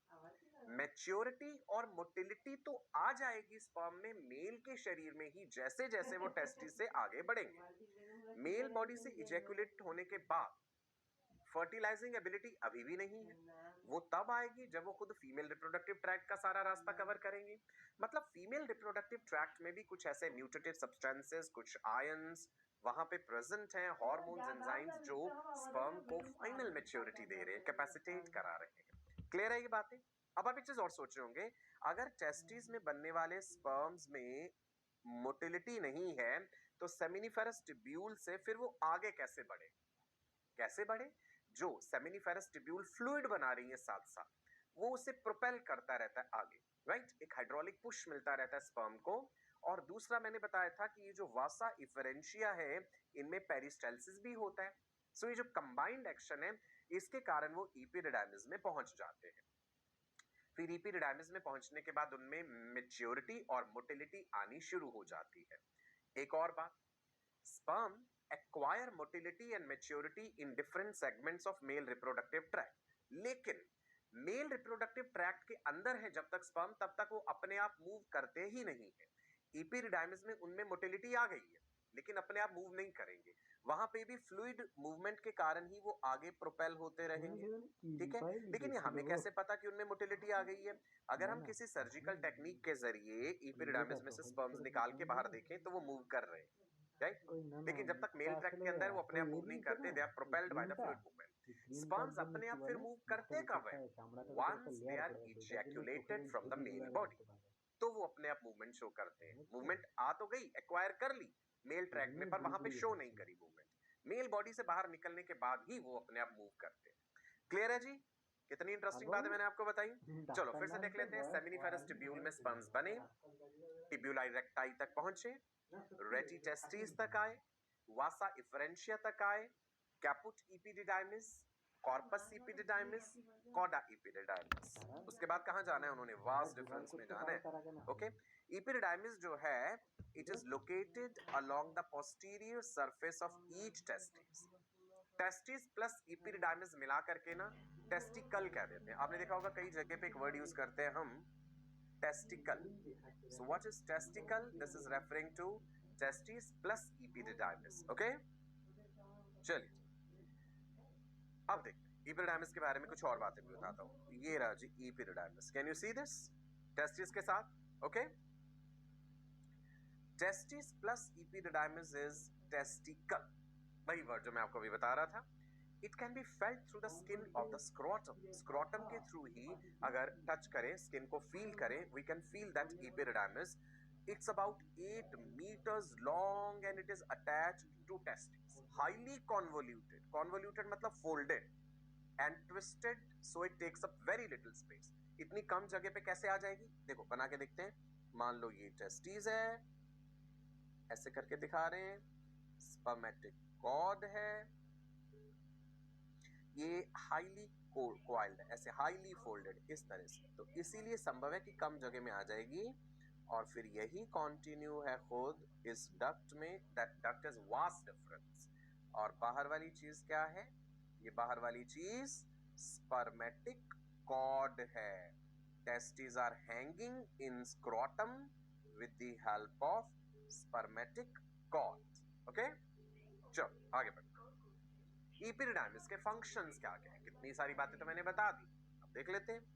Maturity और मोटिलिटी तो आ जाएगी स्पर्म में मेल के शरीर में ही जैसे जैसे वो टेस्टिस से आगे बढ़ेंगे। मेल बॉडी से इजैकुलेट होने के बाद फर्टिलाइजिंग एबिलिटी अभी भी नहीं है, वो तब आएगी जब वो खुद फीमेल रिप्रोडक्टिव ट्रैक्ट का सारा रास्ता कवर करेंगे। मतलब फीमेल रिप्रोडक्टिव ट्रैक्ट में भी कुछ ऐसे न्यूट्रिटिव सब्सटेंसेस, कुछ आयंस वहां पे प्रेजेंट हैं, हार्मोन्स, एंजाइम्स जो स्पर्म को फाइनल मैच्योरिटी दे रहे हैं, कैपेसिटेट करा रहे हैं। क्लियर है ये बातें? अब आप एक चीज और सोच रहे होंगे, अगर टेस्टिस में बनने वाले स्पर्म्स में मोटिलिटी नहीं है तो सेमिनिफेरस ट्यूब्यूल से फिर वो आगे कैसे बढ़े? कैसे बढ़े? जो सेमिनिफेरस ट्यूब्यूल फ्लूइड बना रही है साथ साथ, वो उसे प्रोपेल करता रहता है आगे, राइट? एक हाइड्रोलिक पुश मिलता रहता है स्पर्म को। और दूसरा मैंने बताया था कि ये जो वासा इफरेंशिया है, इनमें पेरिस्टाल्सिस भी होता है। सो ये जो कंबाइंड एक्शन है, इसके कारण वो इपिडिडाइमिस में पहुंच जाते हैं। फिर इपिडिडाइमिस में पहुंचने के बाद उनमें मैच्योरिटी और मोटिलिटी आनी शुरू हो जाती है। एक और बात, sperm acquire motility and maturity in different segments of male reproductive tract, लेकिन मेल रिप्रोडक्टिव ट्रैक्ट के अंदर है जब तक स्पर्म, तब तक वो अपने आप मूव करते ही नहीं है। इपिडिडाइमिस में उनमें मोटिलिटी आ गई है लेकिन अपने आप मूव नहीं करेंगे, वहां पे भी फ्लूइड मूवमेंट के कारण ही वो आगे प्रोपेल होते रहेंगे। ठीक है, लेकिन ये हमें कैसे पता कि उनमें मोटिलिटी आ गई है? अगर हम किसी सर्जिकल टेक्निक के जरिए इपिडिडाइमिस में से स्पर्म्स निकाल के बाहर देखें तो वो मूव कर रहे हैं, राइट? लेकिन जब तक मेल ट्रैक्ट के अंदर वो अपने आप मूव नहीं करते, they are propelled by the fluid movement. Sperms अपने आप फिर मूव करते कब है? Once they are ejaculated from the male body, तो वो अपने आप मूवमेंट शो करते हैं। मूवमेंट आ तो गई, एक्वायर कर ली मेल ट्रैक्ट में, पर वहां पे शो नहीं करी मूवमेंट। मेल बॉडी से बाहर निकलने के बाद ही वो अपने आप मूव करते हैं। क्लियर है जी? कितनी इंटरेस्टिंग बात है मैंने आपको बताई। चलो फिर से देख लेते हैं। सेमिनिफेरस ट्यूब्यूल में स्पर्म्स बने, टिब्यूलाई रेक्टाई तक पहुंचे, रेटी टेस्टिस तक आए, वासा इफरेंशिया तक आए, कैपुट इपिडिडाइमिस, कॉर्पस इपिडिडाइमिस, कॉडा इपिडिडाइमिस। उसके बाद कहां जाना है उन्होंने? वास्ट डिफरेंस में जाना है। ओके, इपिडिडाइमिस जो है, it is located along the posterior surface of each testis. Testis plus epididymis मिला करके ना टेस्टिकल कह देते हैं। आपने देखा होगा कई जगह पे एक वर्ड यूज करते हैं हम, testicle. So what is testicle? This is referring to testis plus epididymis. Okay? चलिए अब देखते हैं epididymis के बारे में कुछ और बातें भी बताता हूं। ये रहा जी epididymis. Can you see this? Testis के साथ, okay? Testis plus epididymis is testicle. वही वर्ड जो मैं आपको अभी बता रहा था। It can be felt through the skin of the scrotum. Scrotum के थ्रू ही अगर टच करें, स्किन को फील करें, we can feel that epididymis. It's about 8 meters long and it is attached to testes. Highly convoluted. Convoluted मतलब folded and twisted, so it takes up very little space. इतनी कम जगह पे कैसे आ जाएगी? देखो बना के देखते हैं. मान लो ये टेस्टिस है, ऐसे करके दिखा रहे हैं. स्पर्मेटिक कॉर्ड है, ये हाईली कोइल्ड है, ऐसे हाईली फोल्डेड इस तरह से. तो इसीलिए संभव है कि कम जगह में आ जाएगी. और फिर यही कंटिन्यू है खुद इस डक्ट में. That duct is vast difference. और बाहर वाली चीज क्या है? ये बाहर वाली चीज स्पर्मेटिक कॉर्ड है. Testis are hanging in scrotum with the help of spermatic cord. Okay, चलो आगे बढ़ते. एपिडिडाइमिस के फंक्शंस क्या क्या है? कितनी सारी बातें तो मैंने बता दी, अब देख लेते हैं.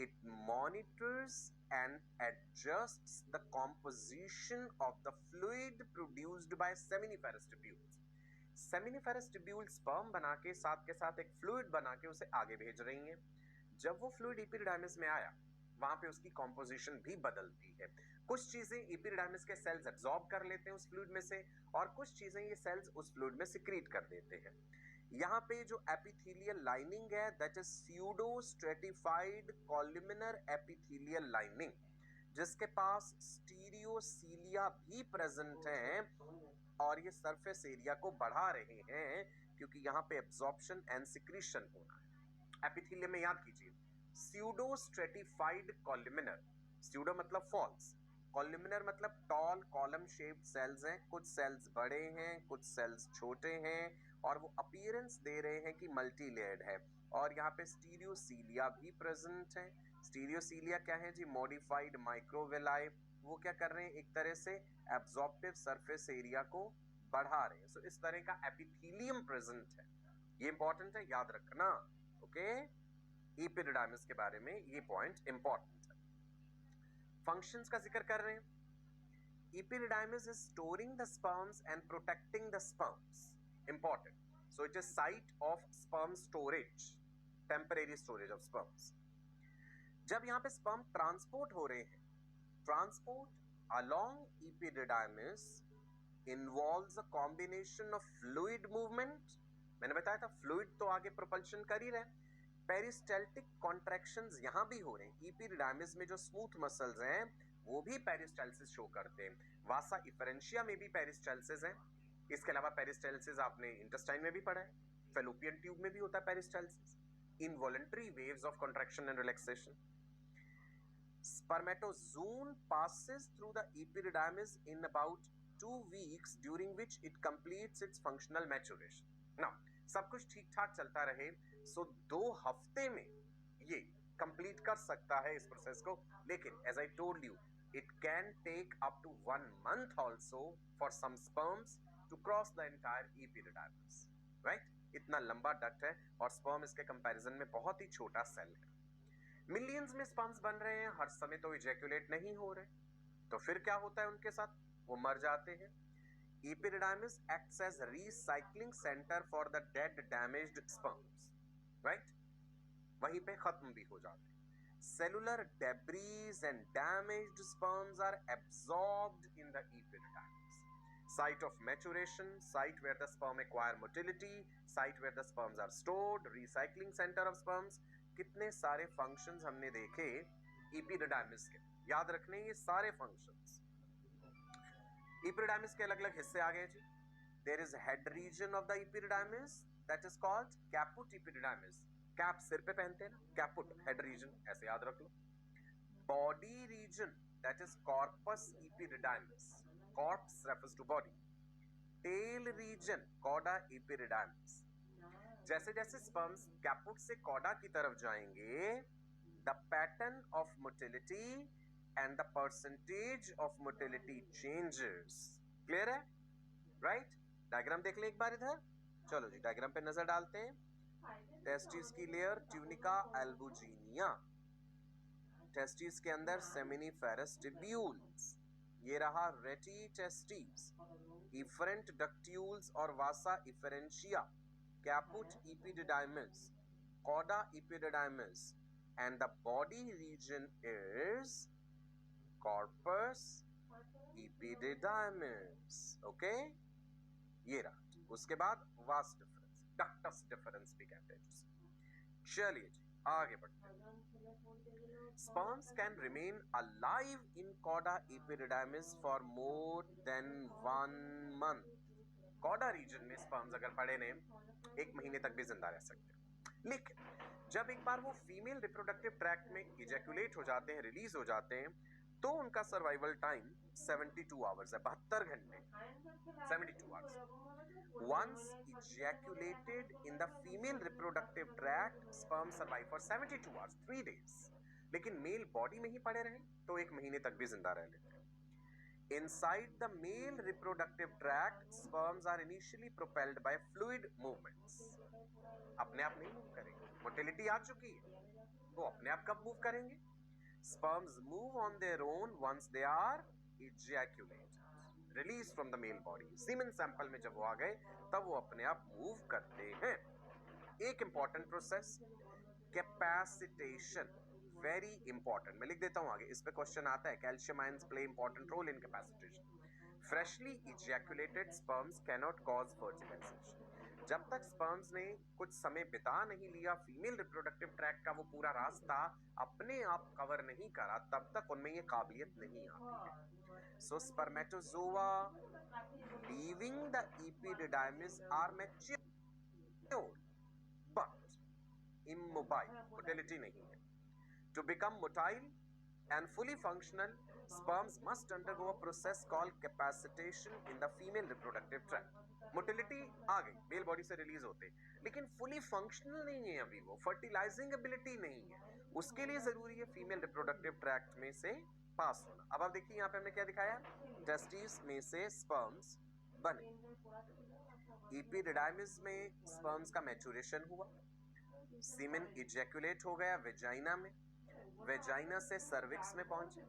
It monitors and adjusts the composition of the fluid produced by seminiferous tubules. Seminiferous tubule sperm बना के साथ एक fluid बना के उसे आगे भेज रही हैं. जब वो fluid epididymis में आया, वहां पे उसकी composition भी बदलती है. कुछ चीजें epididymis के cells absorb कर लेते हैं उस fluid में से, और कुछ चीजें ये cells उस fluid में secrete कर देते हैं. यहाँ पे जो एपिथेलियल लाइनिंग है, that is pseudo stratified columnar epithelial lining, जिसके पास स्टीरियोसीलिया भी प्रेजेंट हैं और ये सरफेस एरिया को बढ़ा रहे हैं क्योंकि यहाँ पे एब्जॉर्प्शन एंड सिक्रीशन होना है. एपिथेलियम में याद कीजिए, स्यूडो स्ट्रेटिफाइड कॉलमिनर. स्यूडो मतलब फॉल्स, कॉलमिनर मतलब टॉल कॉलम शेप्ड सेल्स हैं. कुछ सेल्स बड़े हैं, कुछ सेल्स छोटे हैं, और वो अपीयरेंस दे रहे हैं कि मल्टी लेयर्ड है. और यहाँ पे स्टीरियोसीलिया भी प्रेजेंट है. स्टीरियोसीलिया क्या है जी? Modified microvilli. वो क्या कर रहे हैं? एक तरह से एब्जॉर्प्टिव सरफेस एरिया को बढ़ा रहे हैं. सो इस तरह का एपिथेलियम प्रेजेंट है. ये इंपॉर्टेंट है, याद रखना. ओके, एपिडिडाइमिस के बारे में ये पॉइंट इंपॉर्टेंट है. फंक्शंस का जिक्र कर रहे हैं. Epididymis is storing the sperms and protecting the sperms. Important. So it is site of sperm storage, temporary storage of sperms. जब यहाँ पे sperm transport हो रहे हैं, transport along epididymis involves a combination of fluid movement. मैंने बताया था fluid तो आगे propulsion कर ही रहे हैं. पेरिस्टाल्टिक कॉन्ट्रैक्शंस यहाँ भी हो रहे हैं. epididymis में जो स्मूथ मसल्स हैं वो भी पेरिस्टाल्सिस शो करते हैं. वासा इफरेंशिया में भी पेरिस्टाल्सिस है. इसके अलावा पेरिस्टाल्सिस आपने इंटेस्टाइन में भी पढ़ा है. फेलोपियन ट्यूब में भी होता है peristalsis. Involuntary waves of contraction and relaxation. Spermatozoon passes through the epididymis in about 2 weeks, during which it completes its functional maturation. Now, सब कुछ ठीक ठाक चलता रहे, so 2 हफ्ते में ये कंप्लीट कर सकता है इस प्रोसेस को. लेकिन as I told you, it can take up to 1 month also for some sperms to cross the entire epididymis. Right? इतना लंबा डक्ट है और स्पर्म इसके कंपैरिजन में बहुत ही छोटा सेल है. मिलियंस में स्पर्म्स बन रहे हैं, हर समय तो इजैक्युलेट नहीं हो रहे. तो फिर क्या होता है उनके साथ? वो मर जाते हैं. Epididymis acts as recycling center for the dead damaged sperms. Right? वहीं पे खत्म भी हो जाते हैं. Cellular debris and damaged sperms are absorbed in the epididymis. Site of maturation, site where the sperm acquire motility, site where the sperms are stored, recycling center of sperms. कितने सारे functions हमने देखे epididymis के. याद रखने ये सारे functions. epididymis के अलग अलग हिस्से आ गए जी. There is head region of the epididymis that is called caput epididymis. Cap सिर पे पहनते हैं ना, कैपुट हेड रीजन, ऐसे याद रख लो. Body region that is corpus epididymis. Corpus refers to body. Tail region cauda epididymis. जैसे जैसे स्पर्म्स कैपुट से कॉडा की तरफ जाएंगे, the pattern of motility and the percentage of motility changes. Clear है? राइट? डायग्राम देख ले एक बार इधर. चलो जी, डायग्राम पे नजर डालते हैं. टेस्टिस की लेयर ट्यूनिका एल्बुजिनिया. टेस्टिस के अंदर सेमिनिफेरस ट्यूब्यूल्स. ये रहा रेटी टेस्टिस. इफरेंट डक्ट्यूल्स और vasa efferentia. Caput epididymis, cauda epididymis, and the body region is corpus epididymis. Okay, ये रहा। उसके बाद वास डिफरेंस, डक्टस डिफरेंस भी कहते हैं जिसे। चलिए जी आगे बढ़ते हैं। Sperms can remain alive in cauda epididymis for more than 1 month. Cauda region में स्पर्म्स अगर पड़े ने 1 महीने तक भी जिंदा रह सकते हैं। लेकिन जब एक बार वो फीमेल रिप्रोडक्टिव ट्रैक्ट में इजैकुलेट हो जाते हैं, रिलीज हो जाते हैं, तो उनका सर्वाइवल टाइम 72 आवर्स है, 72 घंटे, 72 hours. Once ejaculated in the female reproductive tract, sperm survive for 72 hours, 3 days. लेकिन मेल बॉडी में ही पड़े रहे तो 1 महीने तक भी जिंदा रह लेते हैं। Inside the male reproductive tract, sperms are initially propelled by fluid movements. अपने आप नहीं मूव करेंगे, मोटिलिटी आ चुकी है, तो अपने आप कब मूव करेंगे? Sperms move on their own once they are ejaculated. Release from the male body. Semen sample में जब वो आ गए तब वो अपने आप मूव करते हैं। एक important process, capacitation, very important. मैं लिख देता हूं आगे, इस पे क्वेश्चन आता है। Calcium ions play important role in capacitation. Freshly ejaculated sperms cannot cause fertilization. जब तक स्पर्म्स ने कुछ समय बिता नहीं लिया, फीमेल रिप्रोडक्टिव ट्रैक्ट का वो पूरा रास्ता अपने आप कवर नहीं करा, तब तक उनमें ये काबिलियत नहीं आती है। So spermatozoa leaving the epididymis are mature but immobile, motility नहीं है। To become motile and fully functional, sperms must undergo a process called capacitation in the female reproductive tract. Motility आ गई, मेल बॉडी से release होते, लेकिन fully functional नहीं है अभी वो, फर्टिलाइजिंग एबिलिटी नहीं है। उसके लिए जरूरी है फीमेल रिप्रोडक्टिव ट्रैक्ट में से पास होना। अब आप देखिए यहाँ पे हमने क्या दिखाया, टेस्टिस में से स्पर्म्स बने, एपिडिडाइमिस में स्पर्म्स का मैचुरेशन हुआ, सीमेन इजैकुलेट हो गया वेजाइना में, वेजाइना से सर्विक्स में पहुंचे।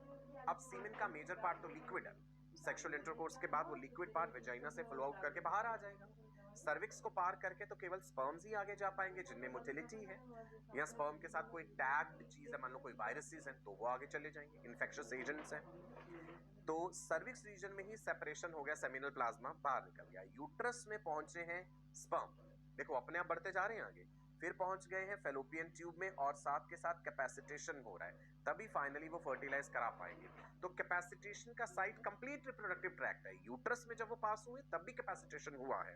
अब सीमेन का मेजर पार्ट तो लिक्विड है, सेक्सुअल इंटरकोर्स के बाद वो लिक्विड पार्ट वेजाइना से फ्लो आउट करके बाहर आ जाएगा। सर्विक्स को पार करके तो केवल स्पर्म्स ही आगे जा पाएंगे जिनमें मोटिलिटी है, या स्पर्म के साथ कोई टैग्ड चीज है, मान लो कोई वायरसेस हैं, तो वो आगे चले जाएंगे, इन्फेक्शियस एजेंट्स हैं। तो सर्विक्स रीजन में ही सेपरेशन हो गया, सेमिनल प्लाज्मा बाहर निकल गया। यूट्रस में पहुंचे हैं स्पर्म, देखो अपने आप बढ़ते जा रहे हैं आगे, फिर पहुंच गए हैं फेलोपियन ट्यूब में, और साथ के साथ कैपेसिटेशन हो रहा है, तभी फाइनली वो फर्टिलाइज करा पाएंगे। तो कैपेसिटेशन का साइट कंप्लीट रिप्रोडक्टिव ट्रैक्ट है। यूट्रस में जब वो पास हुए तब भी कैपेसिटेशन हुआ है,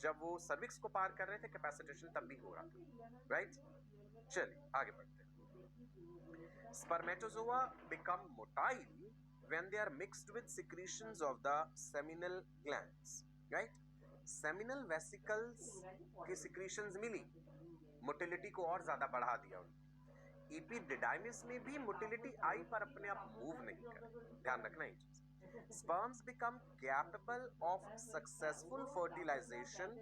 जब वो सर्विक्स को पार कर रहे थे कैपेसिटेशन तब भी हो रहा था, राइट। चलिए आगे बढ़ते हैं। Spermatozoa become motile when they are mixed with secretions of the seminal glands, right? Seminal vesicles की secretions मिली, मोटिलिटी को और ज्यादा बढ़ा दिया उन्होंने। एपिडिडाइमिस में भी मोटिलिटी आई पर अपने आप मूव नहीं कर, ध्यान रखना ये चीज। Sperms become capable of successful fertilization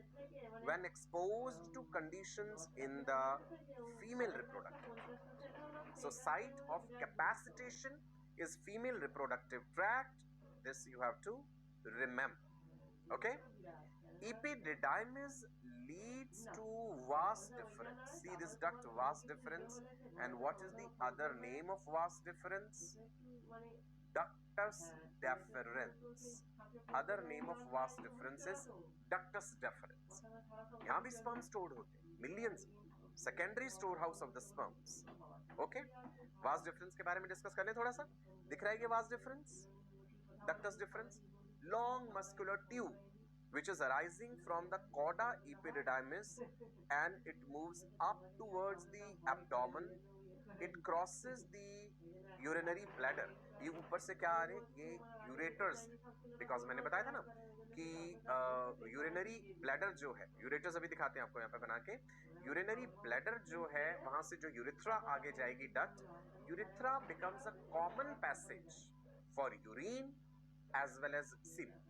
when exposed to conditions in the female reproductive. So site of capacitation is female reproductive tract. This you have to remember. Okay? Epididymis leads to vas deferens. See this duct, vas deferens. And what is the other name of vas deferens? Ductus deferens. Other name of vas deferens is ductus deferens. यहाँ भी sperm stored होते हैं, millions. Secondary storehouse of the sperms. Okay? Vas deferens के बारे में discuss कर लें थोड़ा सा। दिख रहा है ये vas deferens? Ductus deferens, long muscular tube which is arising from the cauda epididymis and it moves up towards the abdomen. It crosses the urinary bladder. ये ऊपर से क्या आ रहे हैं, ये यूरेटर्स, बिकॉज मैंने बताया था ना कि यूरिनरी ब्लैडर जो है, यूरेटर्स अभी दिखाते हैं आपको यहाँ पे बना के। यूरिनरी ब्लैडर जो है, वहां से जो यूरिथ्रा आगे जाएगी duct, urethra becomes a common passage for urine as well as semen.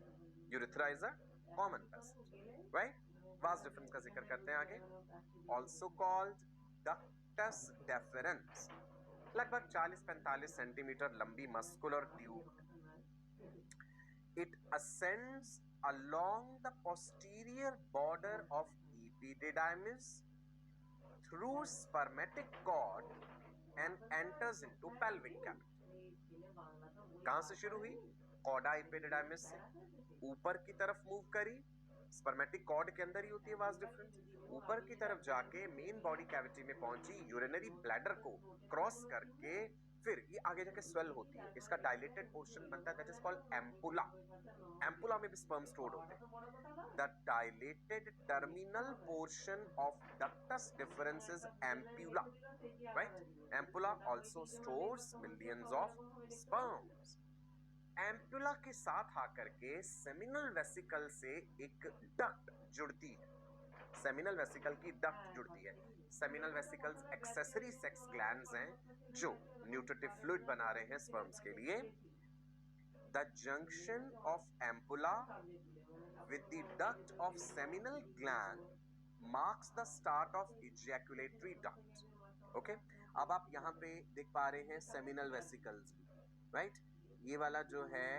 Urethra is a common passage, right? Vas deferens का जिक्र करते हैं आगे, also called ductus deferens. लगभग 40-45 सेंटीमीटर लंबी muscular tube. It ascends along the posterior border of epididymis through spermatic cord and enters into pelvic cavity. कहां से शुरू हुई? कॉडा एपिडिडाइमिस से ऊपर की तरफ मूव करी, स्पर्मेटिक कॉर्ड के अंदर ही होती है वास डिफरेंस, ऊपर की तरफ जाके मेन बॉडी कैविटी में पहुंची, यूरिनरी ब्लैडर को क्रॉस करके फिर ये आगे जाके स्वेल होती है, इसका डायलेटेड पोर्शन बनता है, that is called ampulla. Ampulla में भी स्पर्म स्टोर्ड होते हैं। The dilated terminal portion of ductus difference is ampulla, right? Ampulla also stores millions of sperms. Ampulla के साथ आकर के सेमिनल वेसिकल से एक डक्ट जुड़ती है, सेमिनल वेसिकल की डक्ट जुड़ती है। Seminal vesicles accessory sex glands हैं जो न्यूट्रिटिव फ्लूइड बना रहे हैं स्पर्म्स के लिए। The junction of ampulla with the duct of seminal gland marks the start of ejaculatory duct. Okay? अब आप यहाँ पे देख पा रहे हैं सेमिनल वेसिकल्स, राइट? ये वाला जो है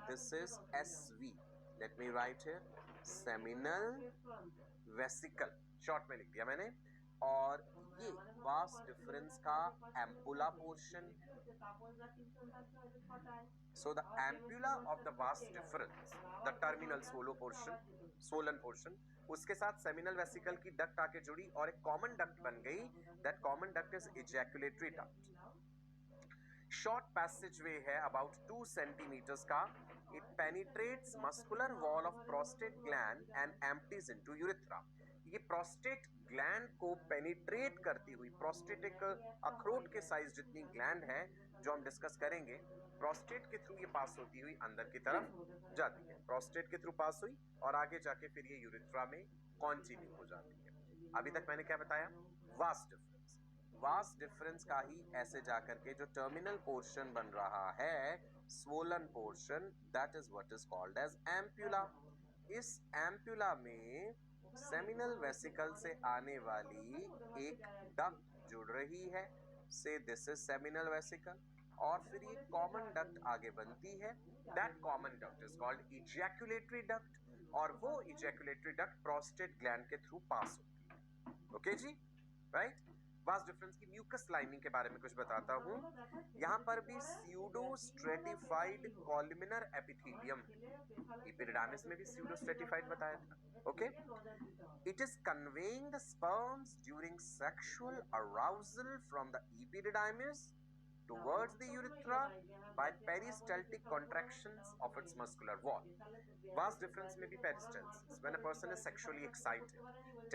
this is SV, let me right here, seminal vesicle short में लिख दिया मैंने, और ये वास डिफरेंस का ampulla portion. So the ampulla of the vas deferens, the terminal swollen portion, उसके साथ सेमिनल वेसिकल की डक्ट आके जुड़ी और एक कॉमन डक्ट बन गई, that common duct is ejaculatory duct. Short passageway है about 2 centimeters का, it penetrates muscular wall of prostate gland and empties into urethra. ये प्रोस्टेट ग्लैंड को पेनिट्रेट करती हुई, प्रोस्टेट एक अखरोट के साइज जितनी ग्लैंड है जो हम डिस्कस करेंगे, प्रोस्टेट के थ्रू ये पास होती हुई अंदर की तरफ जाती है, प्रोस्टेट के थ्रू पास हुई और आगे जाके फिर ये यूरेथ्रा में कॉन्टिन्यू हो जाती है। अभी तक मैंने क्या बताया? वास डिफरेंस, वास डिफरेंस का ही ऐसे जाकर के जो टर्मिनल पोर्शन बन रहा है, swollen portion, that is what is called as ampulla. इस एम्पुला में सेमिनल वेसिकल से आने वाली एक डक्ट जुड़ रही है, से दिस इज सेमिनल वेसिकल, और फिर ये कॉमन डक्ट आगे बनती है, that common duct is called ejaculatory duct, और वो इजैक्युलेटरी डक्ट प्रोस्टेट ग्लैंड के थ्रू पास होती है। ओके जी, राइट? वास डिफरेंस की म्यूकस लाइनिंग के बारे में कुछ बताता हूं। यहां पर भी pseudo stratified columnar epithelium, epididymis में भी स्यूडो स्ट्रेटिफाइड बताया था। Okay, it is conveying the sperms during sexual arousal from the epididymis towards the urethra by peristaltic contractions of its muscular wall. Vas difference में भी peristalsis, when a person is sexually excited,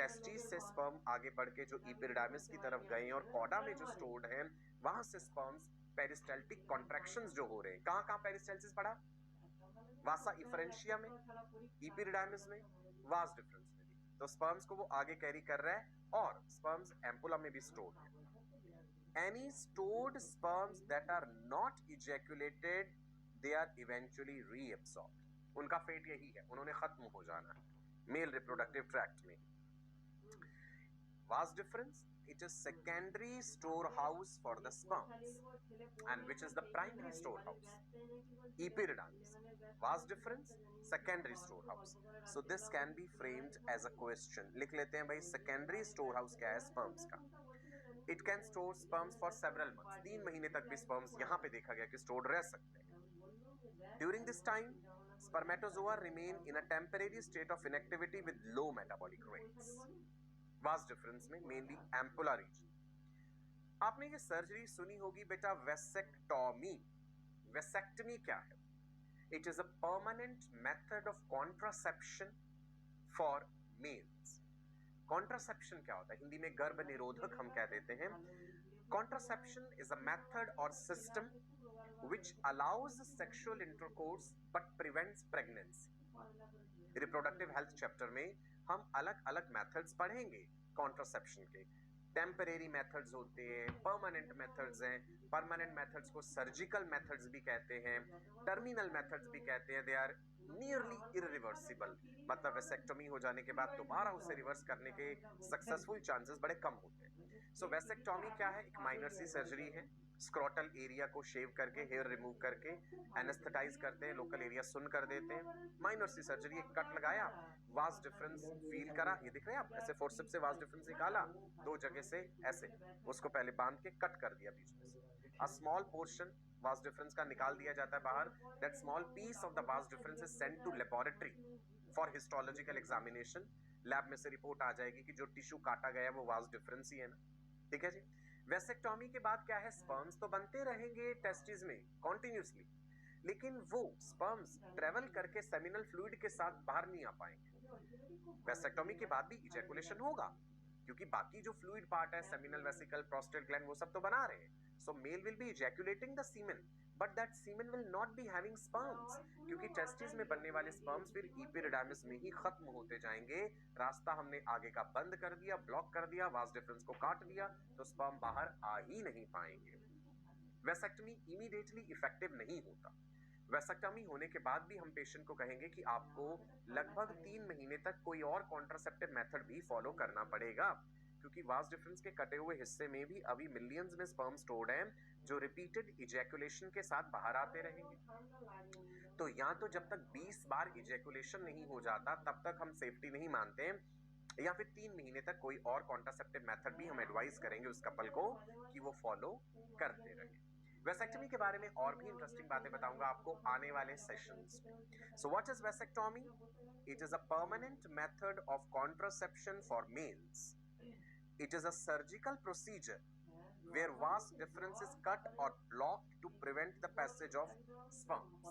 testes से sperm आगे बढ़ के जो epididymis की तरफ गए और कॉडा में जो stored हैं, वहां से sperms peristaltic contractions जो हो रहे हैं, कहाँ peristalsis पड़ा? वासा इफरेंशिया में, epididymis में, vas difference में भी, तो sperms को वो आगे कैरी कर रहा है और sperms एम्पुला में भी stored है। Any stored sperms that are not ejaculated, they are eventually reabsorbed. उनका फेट यही है, उन्होंने खत्म हो जाना है मेल रिप्रोडक्टिव ट्रैक्ट में। Vas difference, it is secondary storehouse for the sperms, and which is the primary storehouse? Epididymis. Vas difference, secondary storehouse. So this can be framed as a question. लिख लेते हैं भाई, secondary storehouse क्या है sperms का? It can store sperms for several months. 3 महीने तक भी sperms यहाँ पे देखा गया कि stored रह सकते हैं। During this time, spermatozoa remain in a temporary state of inactivity with low metabolic rates. Vas difference में mainly ampulla region. आपने ये सर्जरी सुनी होगी बेटा, वेसेक्टॉमी। वेसेक्टमी क्या है? It is a permanent method of contraception for males. Contraception क्या होता है? हिंदी में गर्भ निरोधक हम कह देते हैं। Contraception is a method or system which allows sexual intercourse but prevents pregnancy. Reproductive health chapter में हम अलग अलग मेथड्स पढ़ेंगे कॉन्ट्रासेप्शन के। टेम्परेरी मेथड्स होते हैं, परमानेंट मेथड्स हैं, परमानेंट मेथड्स को सर्जिकल मेथड्स भी कहते हैं, टर्मिनल मेथड्स भी कहते हैं, दे आर नियरली इररिवर्सिबल, मतलब वेसेक्टोमी हो जाने के बाद दोबारा उसे रिवर्स करने के सक्सेसफुल चांसेस बड़े कम होते हैं। सो वेसेक्टोमी क्या है? एक माइनर सी सर्जरी है, स्क्रोटल एरिया को शेव करके, हेयर रिमूव करके एनेस्थेटाइज करते हैं, लोकल एरिया सुन कर देते हैं, माइनर सी सर्जरी, एक कट लगाया, वास डिफरेंस फील करा, ये दिख रहे हैं आप, ऐसे फोर्सेप्स से वास डिफरेंस निकाला, 2 जगह से ऐसे उसको पहले बांध के कट कर दिया बीच में से, a small portion vas deferens का निकाल दिया जाता है बाहर. That small piece of the vas deferens is sent to laboratory for histological examination. Lab में से रिपोर्ट आ जाएगी कि जो टिश्यू काटा गया है वो वास डिफरेंस ही है ना. ठीक है जी. वेसेक्टोमी के बाद क्या है, स्पर्म्स तो बनते रहेंगे टेस्टिस में कॉन्टिन्यूसली, लेकिन वो स्पर्म्स ट्रेवल करके सेमिनल फ्लूइड के साथ बाहर नहीं आ पाएंगे. वेसेक्टोमी के बाद भी इजैकुलेशन होगा, क्योंकि बाकी जो फ्लूइड पार्ट है, सेमिनल वेसिकल, प्रोस्टेट ग्लैंड, वो सब तो बना रहे हैं. So male will be ejaculating the semen, but that semen will not be having sperms, क्योंकि टेस्टिस में बनने वाले स्पर्म्स फिर इपिडिडाइमिस में ही खत्म होते जाएंगे. रास्ता हमने आगे का बंद कर दिया, ब्लॉक कर दिया, वास डिफरेंस को काट दिया, तो स्पर्म बाहर आ ही नहीं पाएंगे. वेसेक्टमी इमीडिएटली इफेक्टिव नहीं होता. वेसेक्टमी होने के बाद भी हम पेशेंट को कहेंगे कि आपको लगभग 3 महीने तक कोई और कॉन्ट्रासेप्टिव मेथड भी फॉलो करना पड़ेगा, क्योंकि वास डिफरेंस के कटे हुए हिस्से में भी अभी मिलियंस में स्पर्म स्टोर्ड हैं, जो रिपीटेड इजैकुलेशन के साथ बाहर आते रहेंगे. तो या तो जब तक 20 बार इजैकुलेशन नहीं हो जाता तब तक हम सेफ्टी नहीं मानते हैं, या फिर 3 महीने तक कोई और कॉन्ट्रासेप्टिव मेथड भी हम एडवाइस करेंगे उस कपल को कि वो फॉलो करते रहे. वेसेक्टमी के बारे में और भी इंटरेस्टिंग बातें बताऊंगा आपको आने वाले सेशंस में. So what is vasectomy? It is a permanent method of contraception for mails. It is a surgical procedure where vas difference is cut or blocked to prevent the passage of sperms.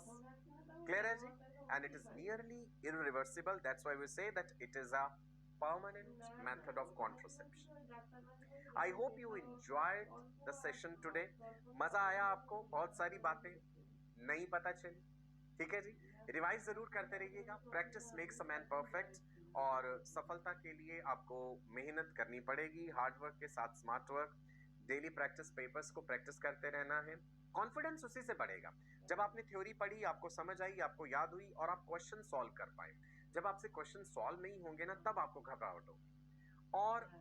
Clear hai ji? And it is nearly irreversible. That's why we say that it is a permanent method of contraception. I hope you enjoyed the session today. मजा आया आपको? बहुत सारी बातें नहीं पता चली. ठीक है जी. रिवाइज जरूर करते रहिएगा. Practice makes a man perfect. और सफलता के लिए आपको मेहनत करनी पड़ेगी, हार्डवर्क के साथ smart work. Daily practice, papers को प्रैक्टिस करते रहना है. कॉन्फिडेंस उसी से बढ़ेगा जब आपने थ्योरी पढ़ी, आपको समझ आई, आपको याद हुई और आप क्वेश्चन सॉल्व कर पाए. जब आपसे क्वेश्चन सॉल्व नहीं होंगे ना, तब आपको घबराहट होगी. और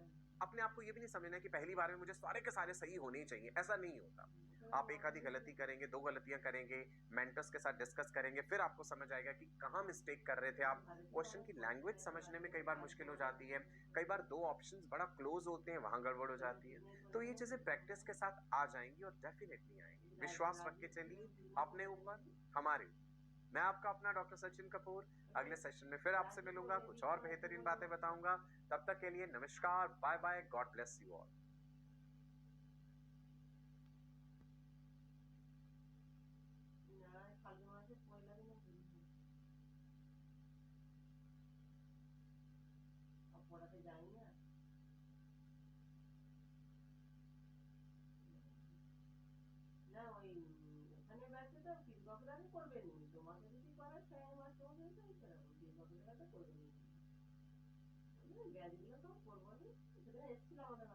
अपने आप को ये भी नहीं समझना कि पहली बार में मुझे सारे के सारे सही होने ही चाहिए. ऐसा नहीं होता. आप एक आधी गलती करेंगे, 2 गलतियां करेंगे, मेंटर्स के साथ डिस्कस करेंगे, फिर आपको समझ आएगा कि कहां मिस्टेक कर रहे थे आप. क्वेश्चन की लैंग्वेज समझने में कई बार मुश्किल हो जाती है, कई बार 2 ऑप्शंस बड़ा क्लोज होते हैं, वहां गड़बड़ हो जाती है. तो ये चीजें प्रैक्टिस के साथ आ जाएंगी और डेफिनेटली आएंगी. विश्वास रख के चलिए अपने ऊपर, हमारे ऊपर. मैं आपका अपना डॉक्टर सचिन कपूर. अगले सेशन में फिर आपसे मिलूंगा, कुछ और बेहतरीन बातें बताऊंगा. तब तक के लिए नमस्कार, bye bye, God bless you all. পড়াতে যাই না না ওই ওখানে ব্যাচে তো ফিডব্যাকরা করবে নি তোমাকে যদি করার টাইম আর তোমাদের তো ফিডব্যাকরা তো করবে নি ব্যাচগুলো তো করবো না সেটা এসেছিল আমাদের